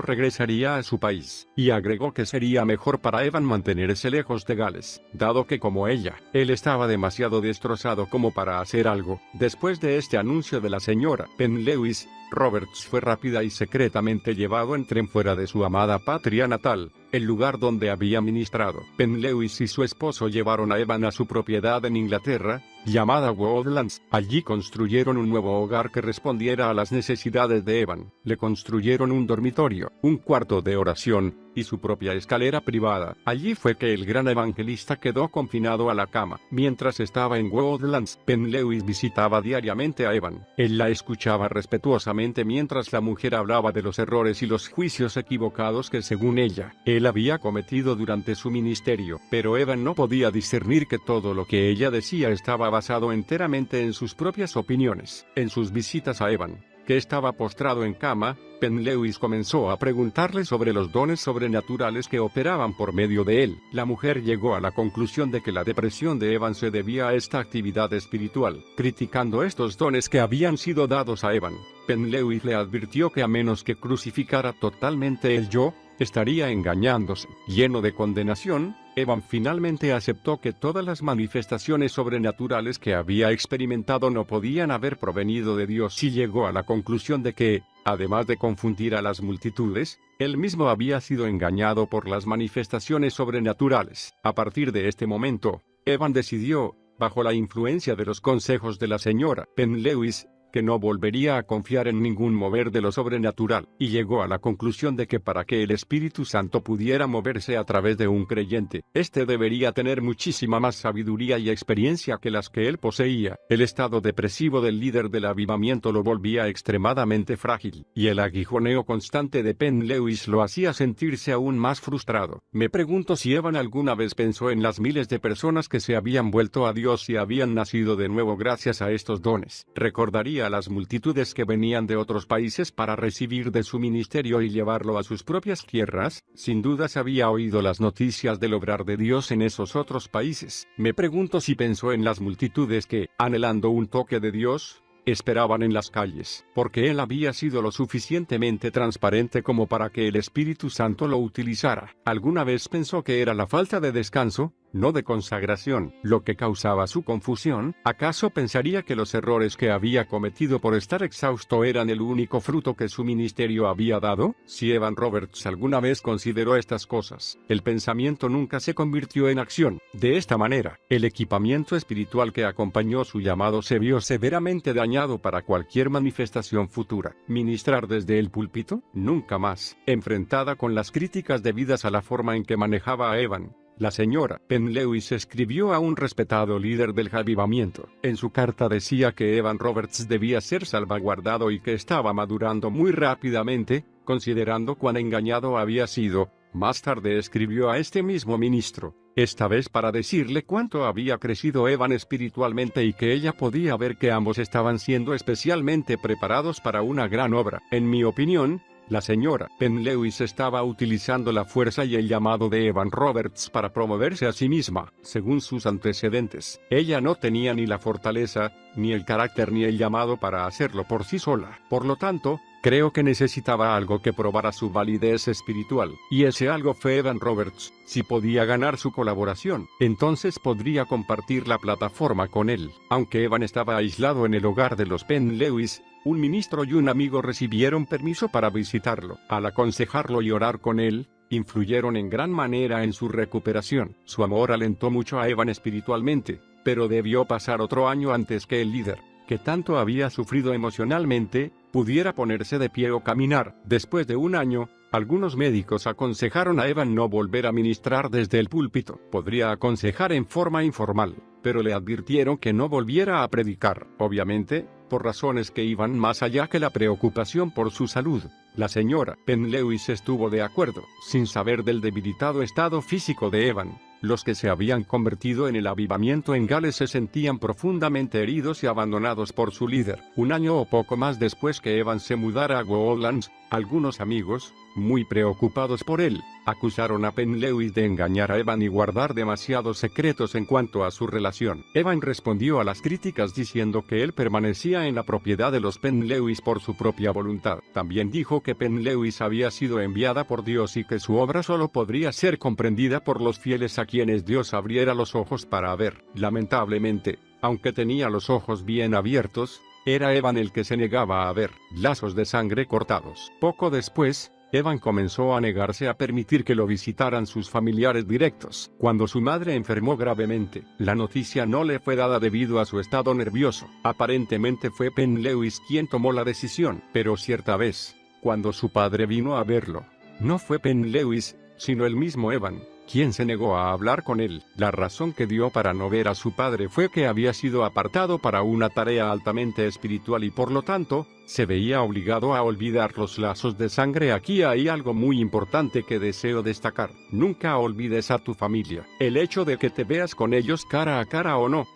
A: regresaría a su país, y agregó que sería mejor para Evan mantenerse lejos de Gales, dado que como ella, él estaba demasiado destrozado como para hacer algo. Después de este anuncio de la señora Penn Lewis, Roberts fue rápida y secretamente llevado en tren fuera de su amada patria natal, el lugar donde había ministrado. Penn Lewis y su esposo llevaron a Evan a su propiedad en Inglaterra, llamada Woodlands. Allí construyeron un nuevo hogar que respondiera a las necesidades de Evan. Le construyeron un dormitorio, un cuarto de oración, y su propia escalera privada. Allí fue que el gran evangelista quedó confinado a la cama. Mientras estaba en Woodlands, Penn Lewis visitaba diariamente a Evan. Él la escuchaba respetuosamente mientras la mujer hablaba de los errores y los juicios equivocados que según ella, él había cometido durante su ministerio. Pero Evan no podía discernir que todo lo que ella decía estaba basado enteramente en sus propias opiniones. En sus visitas a Evan, que estaba postrado en cama, Penn Lewis comenzó a preguntarle sobre los dones sobrenaturales que operaban por medio de él. La mujer llegó a la conclusión de que la depresión de Evan se debía a esta actividad espiritual. Criticando estos dones que habían sido dados a Evan, Penn Lewis le advirtió que a menos que crucificara totalmente el yo, estaría engañándose. Lleno de condenación, Evan finalmente aceptó que todas las manifestaciones sobrenaturales que había experimentado no podían haber provenido de Dios y llegó a la conclusión de que, además de confundir a las multitudes, él mismo había sido engañado por las manifestaciones sobrenaturales. A partir de este momento, Evan decidió, bajo la influencia de los consejos de la señora Penn Lewis, que no volvería a confiar en ningún mover de lo sobrenatural, y llegó a la conclusión de que para que el Espíritu Santo pudiera moverse a través de un creyente, éste debería tener muchísima más sabiduría y experiencia que las que él poseía. El estado depresivo del líder del avivamiento lo volvía extremadamente frágil, y el aguijoneo constante de Penn Lewis lo hacía sentirse aún más frustrado. Me pregunto si Evan alguna vez pensó en las miles de personas que se habían vuelto a Dios y habían nacido de nuevo gracias a estos dones. Recordaría a las multitudes que venían de otros países para recibir de su ministerio y llevarlo a sus propias tierras. Sin dudas había oído las noticias del obrar de Dios en esos otros países. Me pregunto si pensó en las multitudes que, anhelando un toque de Dios, esperaban en las calles, porque él había sido lo suficientemente transparente como para que el Espíritu Santo lo utilizara. ¿Alguna vez pensó que era la falta de descanso, no de consagración, lo que causaba su confusión? ¿Acaso pensaría que los errores que había cometido por estar exhausto eran el único fruto que su ministerio había dado? Si Evan Roberts alguna vez consideró estas cosas, el pensamiento nunca se convirtió en acción. De esta manera, el equipamiento espiritual que acompañó su llamado se vio severamente dañado para cualquier manifestación futura. ¿Ministrar desde el púlpito? Nunca más. Enfrentada con las críticas debidas a la forma en que manejaba a Evan, la señora Penn Lewis escribió a un respetado líder del avivamiento. En su carta decía que Evan Roberts debía ser salvaguardado y que estaba madurando muy rápidamente, considerando cuán engañado había sido. Más tarde escribió a este mismo ministro, esta vez para decirle cuánto había crecido Evan espiritualmente y que ella podía ver que ambos estaban siendo especialmente preparados para una gran obra. En mi opinión, la señora Penn Lewis estaba utilizando la fuerza y el llamado de Evan Roberts para promoverse a sí misma. Según sus antecedentes, ella no tenía ni la fortaleza, ni el carácter ni el llamado para hacerlo por sí sola. Por lo tanto, creo que necesitaba algo que probara su validez espiritual, y ese algo fue Evan Roberts. Si podía ganar su colaboración, entonces podría compartir la plataforma con él. Aunque Evan estaba aislado en el hogar de los Penn Lewis, un ministro y un amigo recibieron permiso para visitarlo. Al aconsejarlo y orar con él, influyeron en gran manera en su recuperación. Su amor alentó mucho a Evan espiritualmente, pero debió pasar otro año antes que el líder que tanto había sufrido emocionalmente, pudiera ponerse de pie o caminar. Después de un año, algunos médicos aconsejaron a Evan no volver a ministrar desde el púlpito. Podría aconsejar en forma informal, pero le advirtieron que no volviera a predicar. Obviamente, por razones que iban más allá que la preocupación por su salud. La señora Penn-Lewis estuvo de acuerdo, sin saber del debilitado estado físico de Evan. Los que se habían convertido en el avivamiento en Gales se sentían profundamente heridos y abandonados por su líder. Un año o poco más después que Evan se mudara a Woodlands, algunos amigos, muy preocupados por él, acusaron a Penn-Lewis de engañar a Evan y guardar demasiados secretos en cuanto a su relación. Evan respondió a las críticas diciendo que él permanecía en la propiedad de los Penn-Lewis por su propia voluntad. También dijo que Penn-Lewis había sido enviada por Dios y que su obra solo podría ser comprendida por los fieles a quienes Dios abriera los ojos para ver. Lamentablemente, aunque tenía los ojos bien abiertos, era Evan el que se negaba a ver. Lazos de sangre cortados. Poco después, Evan comenzó a negarse a permitir que lo visitaran sus familiares directos. Cuando su madre enfermó gravemente, la noticia no le fue dada debido a su estado nervioso. Aparentemente fue Penn-Lewis quien tomó la decisión, pero cierta vez, cuando su padre vino a verlo, no fue Penn-Lewis, sino el mismo Evan, quien se negó a hablar con él. La razón que dio para no ver a su padre fue que había sido apartado para una tarea altamente espiritual y por lo tanto, se veía obligado a olvidar los lazos de sangre. Aquí hay algo muy importante que deseo destacar. Nunca olvides a tu familia. El hecho de que te veas con ellos cara a cara o no,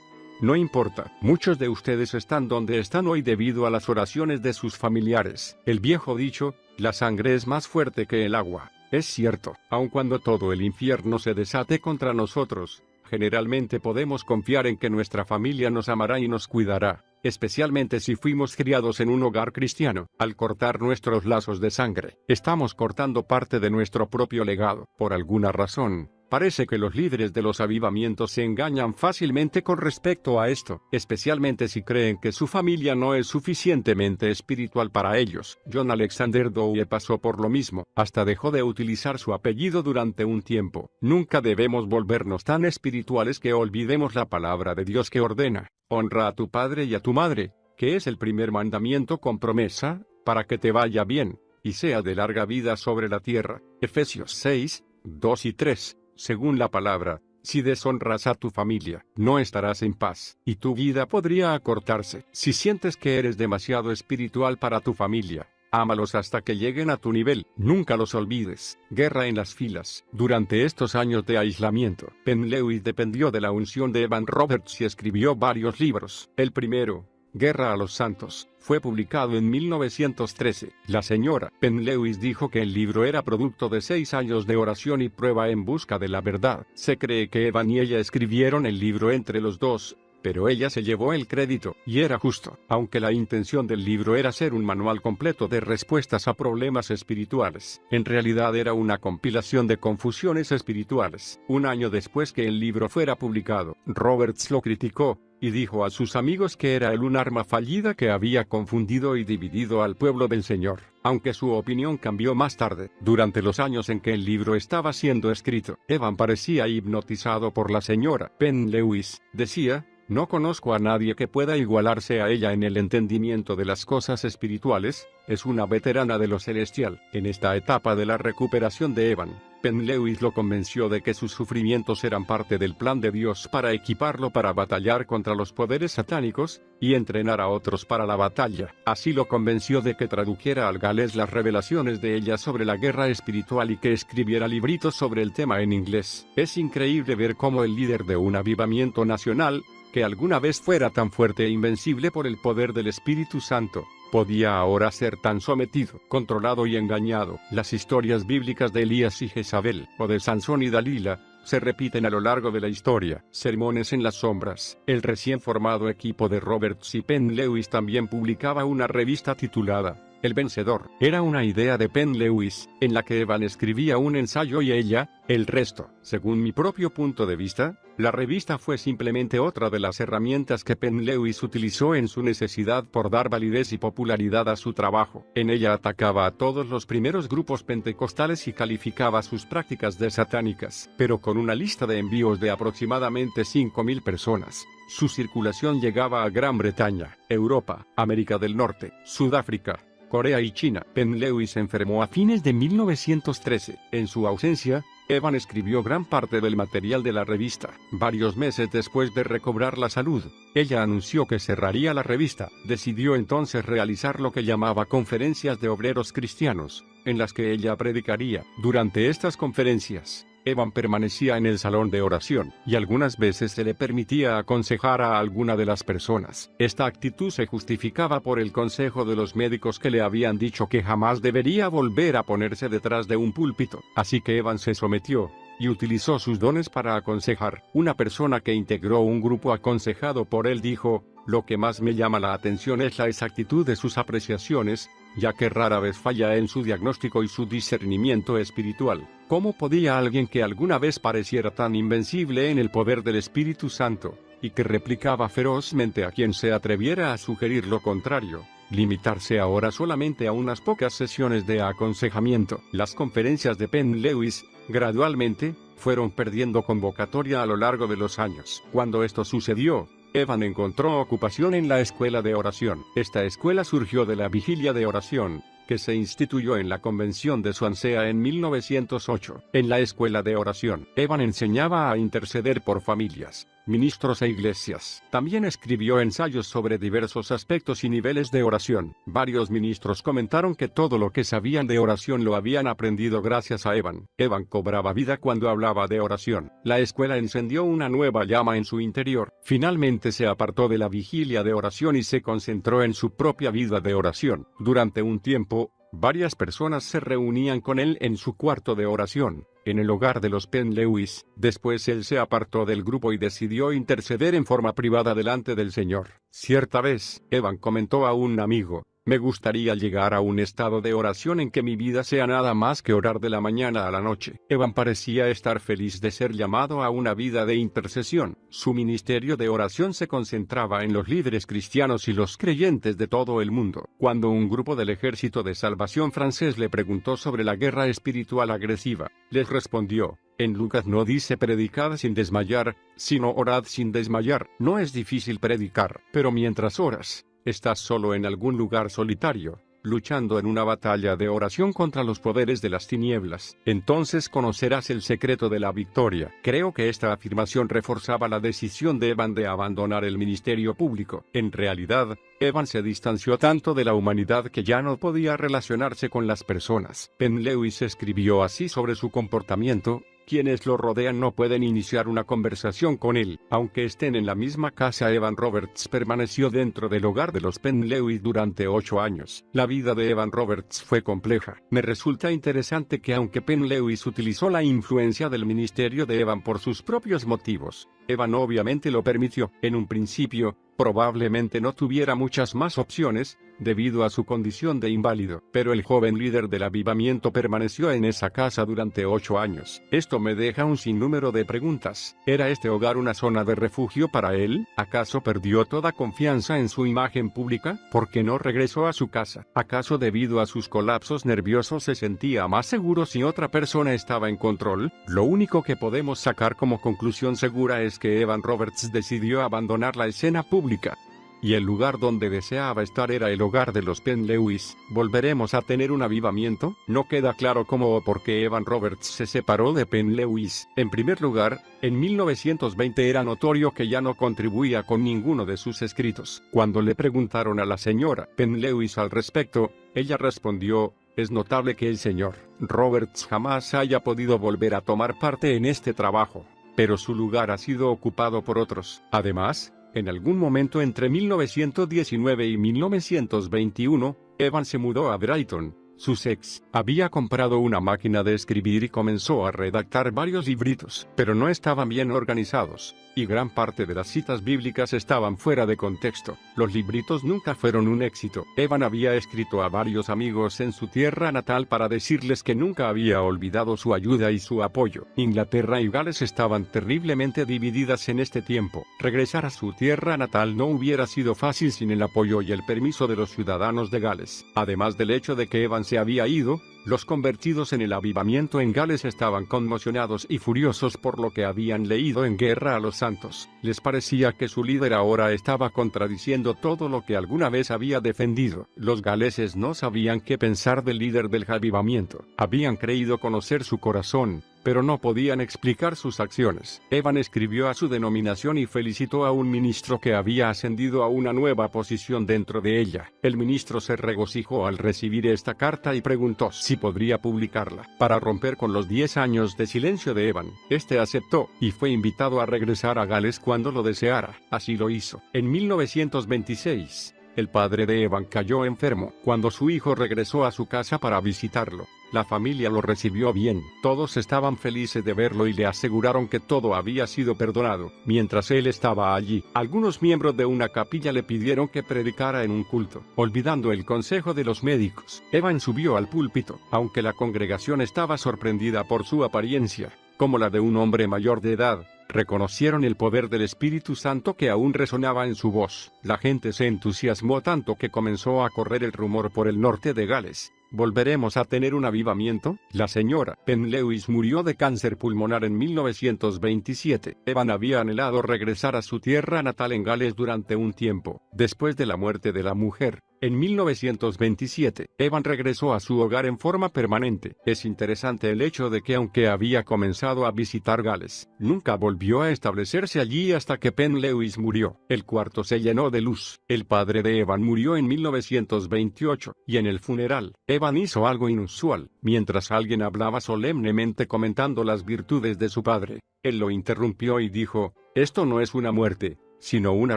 A: no importa. Muchos de ustedes están donde están hoy debido a las oraciones de sus familiares. El viejo dicho, la sangre es más fuerte que el agua. Es cierto, aun cuando todo el infierno se desate contra nosotros, generalmente podemos confiar en que nuestra familia nos amará y nos cuidará, especialmente si fuimos criados en un hogar cristiano. Al cortar nuestros lazos de sangre, estamos cortando parte de nuestro propio legado. Por alguna razón, parece que los líderes de los avivamientos se engañan fácilmente con respecto a esto, especialmente si creen que su familia no es suficientemente espiritual para ellos. John Alexander Dowie pasó por lo mismo, hasta dejó de utilizar su apellido durante un tiempo. Nunca debemos volvernos tan espirituales que olvidemos la palabra de Dios que ordena: honra a tu padre y a tu madre, que es el primer mandamiento con promesa, para que te vaya bien, y sea de larga vida sobre la tierra. Efesios 6, 2 y 3. Según la palabra, si deshonras a tu familia, no estarás en paz, y tu vida podría acortarse. Si sientes que eres demasiado espiritual para tu familia, ámalos hasta que lleguen a tu nivel. Nunca los olvides. Guerra en las filas. Durante estos años de aislamiento, Penn-Lewis dependió de la unción de Evan Roberts y escribió varios libros. El primero, Guerra a los Santos, fue publicado en 1913. La señora Penn-Lewis dijo que el libro era producto de 6 años de oración y prueba en busca de la verdad. Se cree que Evan y ella escribieron el libro entre los dos, pero ella se llevó el crédito, y era justo. Aunque la intención del libro era ser un manual completo de respuestas a problemas espirituales, en realidad era una compilación de confusiones espirituales. Un año después que el libro fuera publicado, Roberts lo criticó, y dijo a sus amigos que era un arma fallida que había confundido y dividido al pueblo del Señor. Aunque su opinión cambió más tarde, durante los años en que el libro estaba siendo escrito, Evan parecía hipnotizado por la señora Penn-Lewis. Decía: no conozco a nadie que pueda igualarse a ella en el entendimiento de las cosas espirituales. Es una veterana de lo celestial. En esta etapa de la recuperación de Evan, Penn-Lewis lo convenció de que sus sufrimientos eran parte del plan de Dios para equiparlo para batallar contra los poderes satánicos, y entrenar a otros para la batalla. Así lo convenció de que tradujera al galés las revelaciones de ella sobre la guerra espiritual y que escribiera libritos sobre el tema en inglés. Es increíble ver cómo el líder de un avivamiento nacional, que alguna vez fuera tan fuerte e invencible por el poder del Espíritu Santo, podía ahora ser tan sometido, controlado y engañado. Las historias bíblicas de Elías y Jezabel, o de Sansón y Dalila, se repiten a lo largo de la historia. Sermones en las sombras. El recién formado equipo de Roberts y Penn-Lewis también publicaba una revista titulada El Vencedor. Era una idea de Penn-Lewis, en la que Evan escribía un ensayo y ella, el resto. Según mi propio punto de vista, la revista fue simplemente otra de las herramientas que Penn-Lewis utilizó en su necesidad por dar validez y popularidad a su trabajo. En ella atacaba a todos los primeros grupos pentecostales y calificaba sus prácticas de satánicas, pero con una lista de envíos de aproximadamente 5,000 personas. Su circulación llegaba a Gran Bretaña, Europa, América del Norte, Sudáfrica, Corea y China. Penn Lewis enfermó a fines de 1913. En su ausencia, Evan escribió gran parte del material de la revista. Varios meses después de recobrar la salud, ella anunció que cerraría la revista. Decidió entonces realizar lo que llamaba conferencias de obreros cristianos, en las que ella predicaría. Durante estas conferencias, Evan permanecía en el salón de oración, y algunas veces se le permitía aconsejar a alguna de las personas. Esta actitud se justificaba por el consejo de los médicos que le habían dicho que jamás debería volver a ponerse detrás de un púlpito. Así que Evan se sometió y utilizó sus dones para aconsejar. Una persona que integró un grupo aconsejado por él dijo: "Lo que más me llama la atención es la exactitud de sus apreciaciones, ya que rara vez falla en su diagnóstico y su discernimiento espiritual. ¿Cómo podía alguien que alguna vez pareciera tan invencible en el poder del Espíritu Santo, y que replicaba ferozmente a quien se atreviera a sugerir lo contrario, limitarse ahora solamente a unas pocas sesiones de aconsejamiento?". Las conferencias de Penn Lewis, gradualmente, fueron perdiendo convocatoria a lo largo de los años. Cuando esto sucedió, Evan encontró ocupación en la escuela de oración. Esta escuela surgió de la vigilia de oración, que se instituyó en la convención de Swansea en 1908. En la escuela de oración, Evan enseñaba a interceder por familias, ministros e iglesias. También escribió ensayos sobre diversos aspectos y niveles de oración. Varios ministros comentaron que todo lo que sabían de oración lo habían aprendido gracias a Evan. Evan cobraba vida cuando hablaba de oración. La escuela encendió una nueva llama en su interior. Finalmente se apartó de la vigilia de oración y se concentró en su propia vida de oración. Durante un tiempo, varias personas se reunían con él en su cuarto de oración, en el hogar de los Penn Lewis. Después él se apartó del grupo y decidió interceder en forma privada delante del Señor. Cierta vez, Evan comentó a un amigo: "Me gustaría llegar a un estado de oración en que mi vida sea nada más que orar de la mañana a la noche". Evan parecía estar feliz de ser llamado a una vida de intercesión. Su ministerio de oración se concentraba en los líderes cristianos y los creyentes de todo el mundo. Cuando un grupo del Ejército de Salvación francés le preguntó sobre la guerra espiritual agresiva, les respondió: "En Lucas no dice predicad sin desmayar, sino orad sin desmayar". No es difícil predicar, pero mientras oras, estás solo en algún lugar solitario, luchando en una batalla de oración contra los poderes de las tinieblas. Entonces conocerás el secreto de la victoria. Creo que esta afirmación reforzaba la decisión de Evan de abandonar el ministerio público. En realidad, Evan se distanció tanto de la humanidad que ya no podía relacionarse con las personas. Penn Lewis escribió así sobre su comportamiento: "Quienes lo rodean no pueden iniciar una conversación con él". Aunque estén en la misma casa, Evan Roberts permaneció dentro del hogar de los Penn Lewis durante 8 años. La vida de Evan Roberts fue compleja. Me resulta interesante que aunque Penn Lewis utilizó la influencia del ministerio de Evan por sus propios motivos, Evan obviamente lo permitió. En un principio, probablemente no tuviera muchas más opciones, debido a su condición de inválido, pero el joven líder del avivamiento permaneció en esa casa durante 8 años. Esto me deja un sinnúmero de preguntas. ¿Era este hogar una zona de refugio para él? ¿Acaso perdió toda confianza en su imagen pública? ¿Por qué no regresó a su casa? ¿Acaso debido a sus colapsos nerviosos se sentía más seguro si otra persona estaba en control? Lo único que podemos sacar como conclusión segura es que Evan Roberts decidió abandonar la escena pública, y el lugar donde deseaba estar era el hogar de los Penn Lewis. ¿Volveremos a tener un avivamiento? No queda claro cómo o por qué Evan Roberts se separó de Penn Lewis. En primer lugar, en 1920 era notorio que ya no contribuía con ninguno de sus escritos. Cuando le preguntaron a la señora Penn Lewis al respecto, ella respondió: "Es notable que el señor Roberts jamás haya podido volver a tomar parte en este trabajo, pero su lugar ha sido ocupado por otros". Además, en algún momento entre 1919 y 1921, Evan se mudó a Brighton, Sussex. Había comprado una máquina de escribir y comenzó a redactar varios libritos, pero no estaban bien organizados, y gran parte de las citas bíblicas estaban fuera de contexto. Los libritos nunca fueron un éxito. Evan había escrito a varios amigos en su tierra natal para decirles que nunca había olvidado su ayuda y su apoyo. Inglaterra y Gales estaban terriblemente divididas en este tiempo. Regresar a su tierra natal no hubiera sido fácil sin el apoyo y el permiso de los ciudadanos de Gales. Además del hecho de que Evan se había ido, los convertidos en el avivamiento en Gales estaban conmocionados y furiosos por lo que habían leído en Guerra a los Santos. Les parecía que su líder ahora estaba contradiciendo todo lo que alguna vez había defendido. Los galeses no sabían qué pensar del líder del avivamiento. Habían creído conocer su corazón, pero no podían explicar sus acciones. Evan escribió a su denominación y felicitó a un ministro que había ascendido a una nueva posición dentro de ella. El ministro se regocijó al recibir esta carta y preguntó si podría publicarla. Para romper con los 10 años de silencio de Evan, este aceptó, y fue invitado a regresar a Gales cuando lo deseara. Así lo hizo. En 1926, el padre de Evan cayó enfermo. Cuando su hijo regresó a su casa para visitarlo, la familia lo recibió bien. Todos estaban felices de verlo y le aseguraron que todo había sido perdonado. Mientras él estaba allí, algunos miembros de una capilla le pidieron que predicara en un culto. Olvidando el consejo de los médicos, Evan subió al púlpito. Aunque la congregación estaba sorprendida por su apariencia, como la de un hombre mayor de edad, reconocieron el poder del Espíritu Santo que aún resonaba en su voz. La gente se entusiasmó tanto que comenzó a correr el rumor por el norte de Gales: ¿volveremos a tener un avivamiento? La señora Penn Lewis murió de cáncer pulmonar en 1927. Evan había anhelado regresar a su tierra natal en Gales durante un tiempo. Después de la muerte de la mujer, en 1927, Evan regresó a su hogar en forma permanente. Es interesante el hecho de que aunque había comenzado a visitar Gales, nunca volvió a establecerse allí hasta que Penn Lewis murió. El cuarto se llenó de luz. El padre de Evan murió en 1928, y en el funeral, Evan hizo algo inusual. Mientras alguien hablaba solemnemente comentando las virtudes de su padre, él lo interrumpió y dijo: «Esto no es una muerte, sino una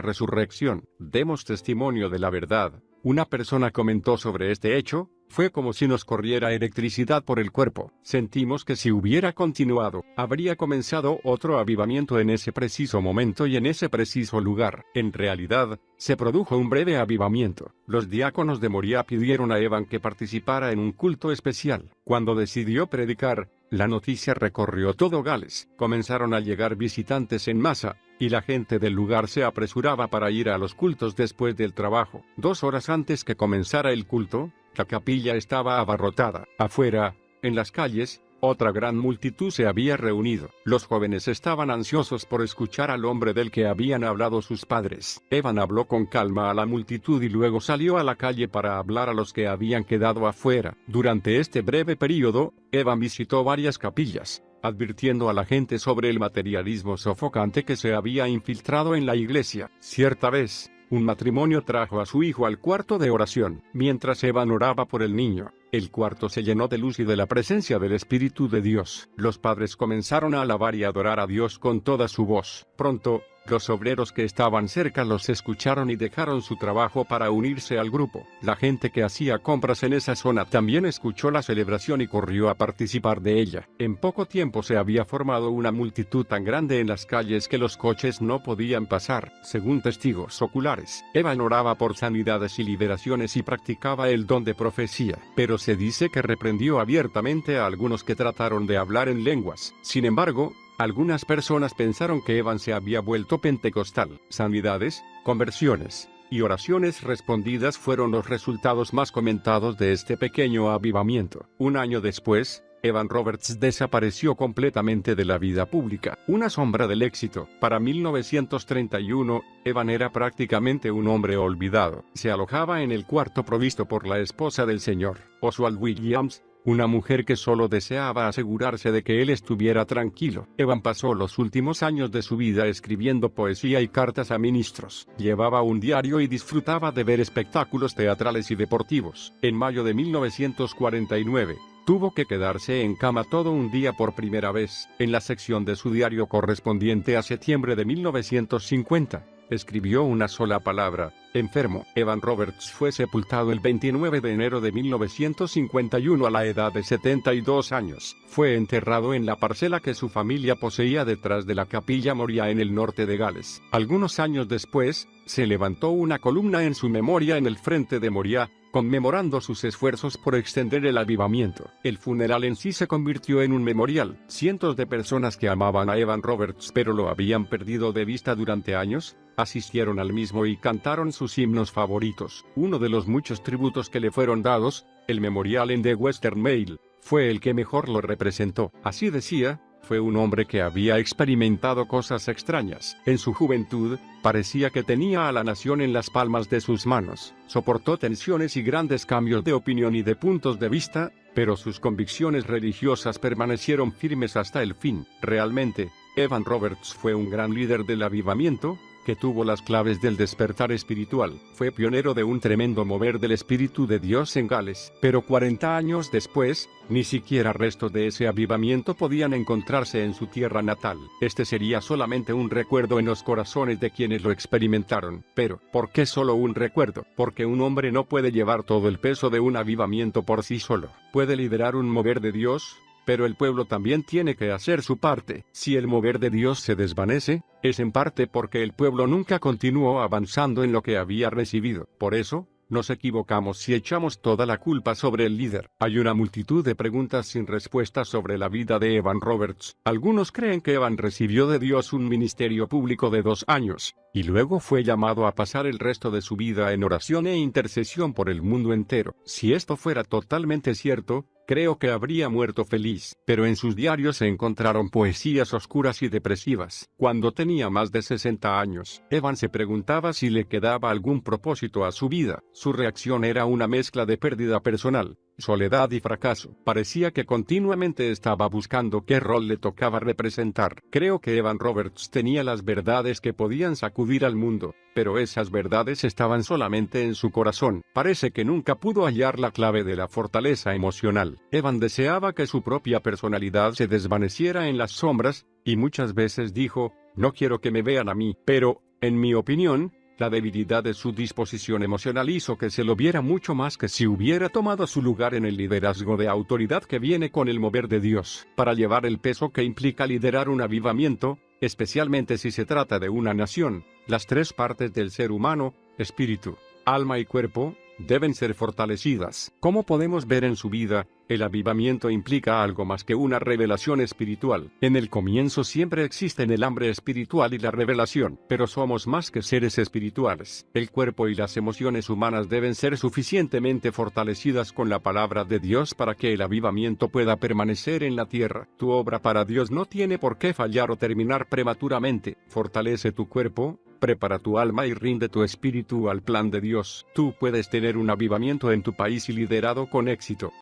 A: resurrección. Demos testimonio de la verdad». Una persona comentó sobre este hecho: «Fue como si nos corriera electricidad por el cuerpo. Sentimos que si hubiera continuado, habría comenzado otro avivamiento en ese preciso momento y en ese preciso lugar». En realidad, se produjo un breve avivamiento. Los diáconos de Moriah pidieron a Evan que participara en un culto especial. Cuando decidió predicar, la noticia recorrió todo Gales. Comenzaron a llegar visitantes en masa, y la gente del lugar se apresuraba para ir a los cultos después del trabajo. 2 horas antes que comenzara el culto, la capilla estaba abarrotada. Afuera, en las calles, otra gran multitud se había reunido. Los jóvenes estaban ansiosos por escuchar al hombre del que habían hablado sus padres. Evan habló con calma a la multitud y luego salió a la calle para hablar a los que habían quedado afuera. Durante este breve período, Evan visitó varias capillas, advirtiendo a la gente sobre el materialismo sofocante que se había infiltrado en la iglesia. Cierta vez, un matrimonio trajo a su hijo al cuarto de oración. Mientras Evan oraba por el niño, el cuarto se llenó de luz y de la presencia del Espíritu de Dios. Los padres comenzaron a alabar y adorar a Dios con toda su voz. Pronto, los obreros que estaban cerca los escucharon y dejaron su trabajo para unirse al grupo. La gente que hacía compras en esa zona también escuchó la celebración y corrió a participar de ella. En poco tiempo se había formado una multitud tan grande en las calles que los coches no podían pasar. Según testigos oculares, Evan oraba por sanidades y liberaciones y practicaba el don de profecía. Pero se dice que reprendió abiertamente a algunos que trataron de hablar en lenguas. Sin embargo, algunas personas pensaron que Evan se había vuelto pentecostal. Sanidades, conversiones y oraciones respondidas fueron los resultados más comentados de este pequeño avivamiento. Un año después, Evan Roberts desapareció completamente de la vida pública. Una sombra del éxito. Para 1931, Evan era prácticamente un hombre olvidado. Se alojaba en el cuarto provisto por la esposa del señor, Oswald Williams, una mujer que solo deseaba asegurarse de que él estuviera tranquilo. Evan pasó los últimos años de su vida escribiendo poesía y cartas a ministros. Llevaba un diario y disfrutaba de ver espectáculos teatrales y deportivos. En mayo de 1949, tuvo que quedarse en cama todo un día por primera vez. En la sección de su diario correspondiente a septiembre de 1950, escribió una sola palabra: enfermo. Evan Roberts fue sepultado el 29 de enero de 1951 a la edad de 72 años. Fue enterrado en la parcela que su familia poseía detrás de la capilla Moriah en el norte de Gales. Algunos años después, se levantó una columna en su memoria en el frente de Moriah, conmemorando sus esfuerzos por extender el avivamiento. El funeral en sí se convirtió en un memorial. Cientos de personas que amaban a Evan Roberts pero lo habían perdido de vista durante años, asistieron al mismo y cantaron sus himnos favoritos. Uno de los muchos tributos que le fueron dados, el memorial en The Western Mail, fue el que mejor lo representó. Así decía: fue un hombre que había experimentado cosas extrañas. En su juventud, parecía que tenía a la nación en las palmas de sus manos. Soportó tensiones y grandes cambios de opinión y de puntos de vista, pero sus convicciones religiosas permanecieron firmes hasta el fin. Realmente, Evan Roberts fue un gran líder del avivamiento, que tuvo las claves del despertar espiritual. Fue pionero de un tremendo mover del Espíritu de Dios en Gales. Pero 40 años después, ni siquiera restos de ese avivamiento podían encontrarse en su tierra natal. Este sería solamente un recuerdo en los corazones de quienes lo experimentaron. Pero, ¿por qué solo un recuerdo? Porque un hombre no puede llevar todo el peso de un avivamiento por sí solo. Puede liderar un mover de Dios, pero el pueblo también tiene que hacer su parte. Si el mover de Dios se desvanece, es en parte porque el pueblo nunca continuó avanzando en lo que había recibido. Por eso, nos equivocamos si echamos toda la culpa sobre el líder. Hay una multitud de preguntas sin respuesta sobre la vida de Evan Roberts. Algunos creen que Evan recibió de Dios un ministerio público de 2 años, y luego fue llamado a pasar el resto de su vida en oración e intercesión por el mundo entero. Si esto fuera totalmente cierto, creo que habría muerto feliz. Pero en sus diarios se encontraron poesías oscuras y depresivas. Cuando tenía más de 60 años, Evan se preguntaba si le quedaba algún propósito a su vida. Su reacción era una mezcla de pérdida personal, soledad y fracaso. Parecía que continuamente estaba buscando qué rol le tocaba representar. Creo que Evan Roberts tenía las verdades que podían sacudir al mundo, pero esas verdades estaban solamente en su corazón. Parece que nunca pudo hallar la clave de la fortaleza emocional. Evan deseaba que su propia personalidad se desvaneciera en las sombras, y muchas veces dijo: no quiero que me vean a mí. Pero, en mi opinión, la debilidad de su disposición emocional hizo que se lo viera mucho más que si hubiera tomado su lugar en el liderazgo de autoridad que viene con el mover de Dios. Para llevar el peso que implica liderar un avivamiento, especialmente si se trata de una nación, las 3 partes del ser humano, espíritu, alma y cuerpo, deben ser fortalecidas. Como podemos ver en su vida, el avivamiento implica algo más que una revelación espiritual. En el comienzo siempre existen el hambre espiritual y la revelación, pero somos más que seres espirituales. El cuerpo y las emociones humanas deben ser suficientemente fortalecidas con la palabra de Dios para que el avivamiento pueda permanecer en la tierra. Tu obra para Dios no tiene por qué fallar o terminar prematuramente. Fortalece tu cuerpo, prepara tu alma y rinde tu espíritu al plan de Dios. Tú puedes tener un avivamiento en tu país y liderado con éxito.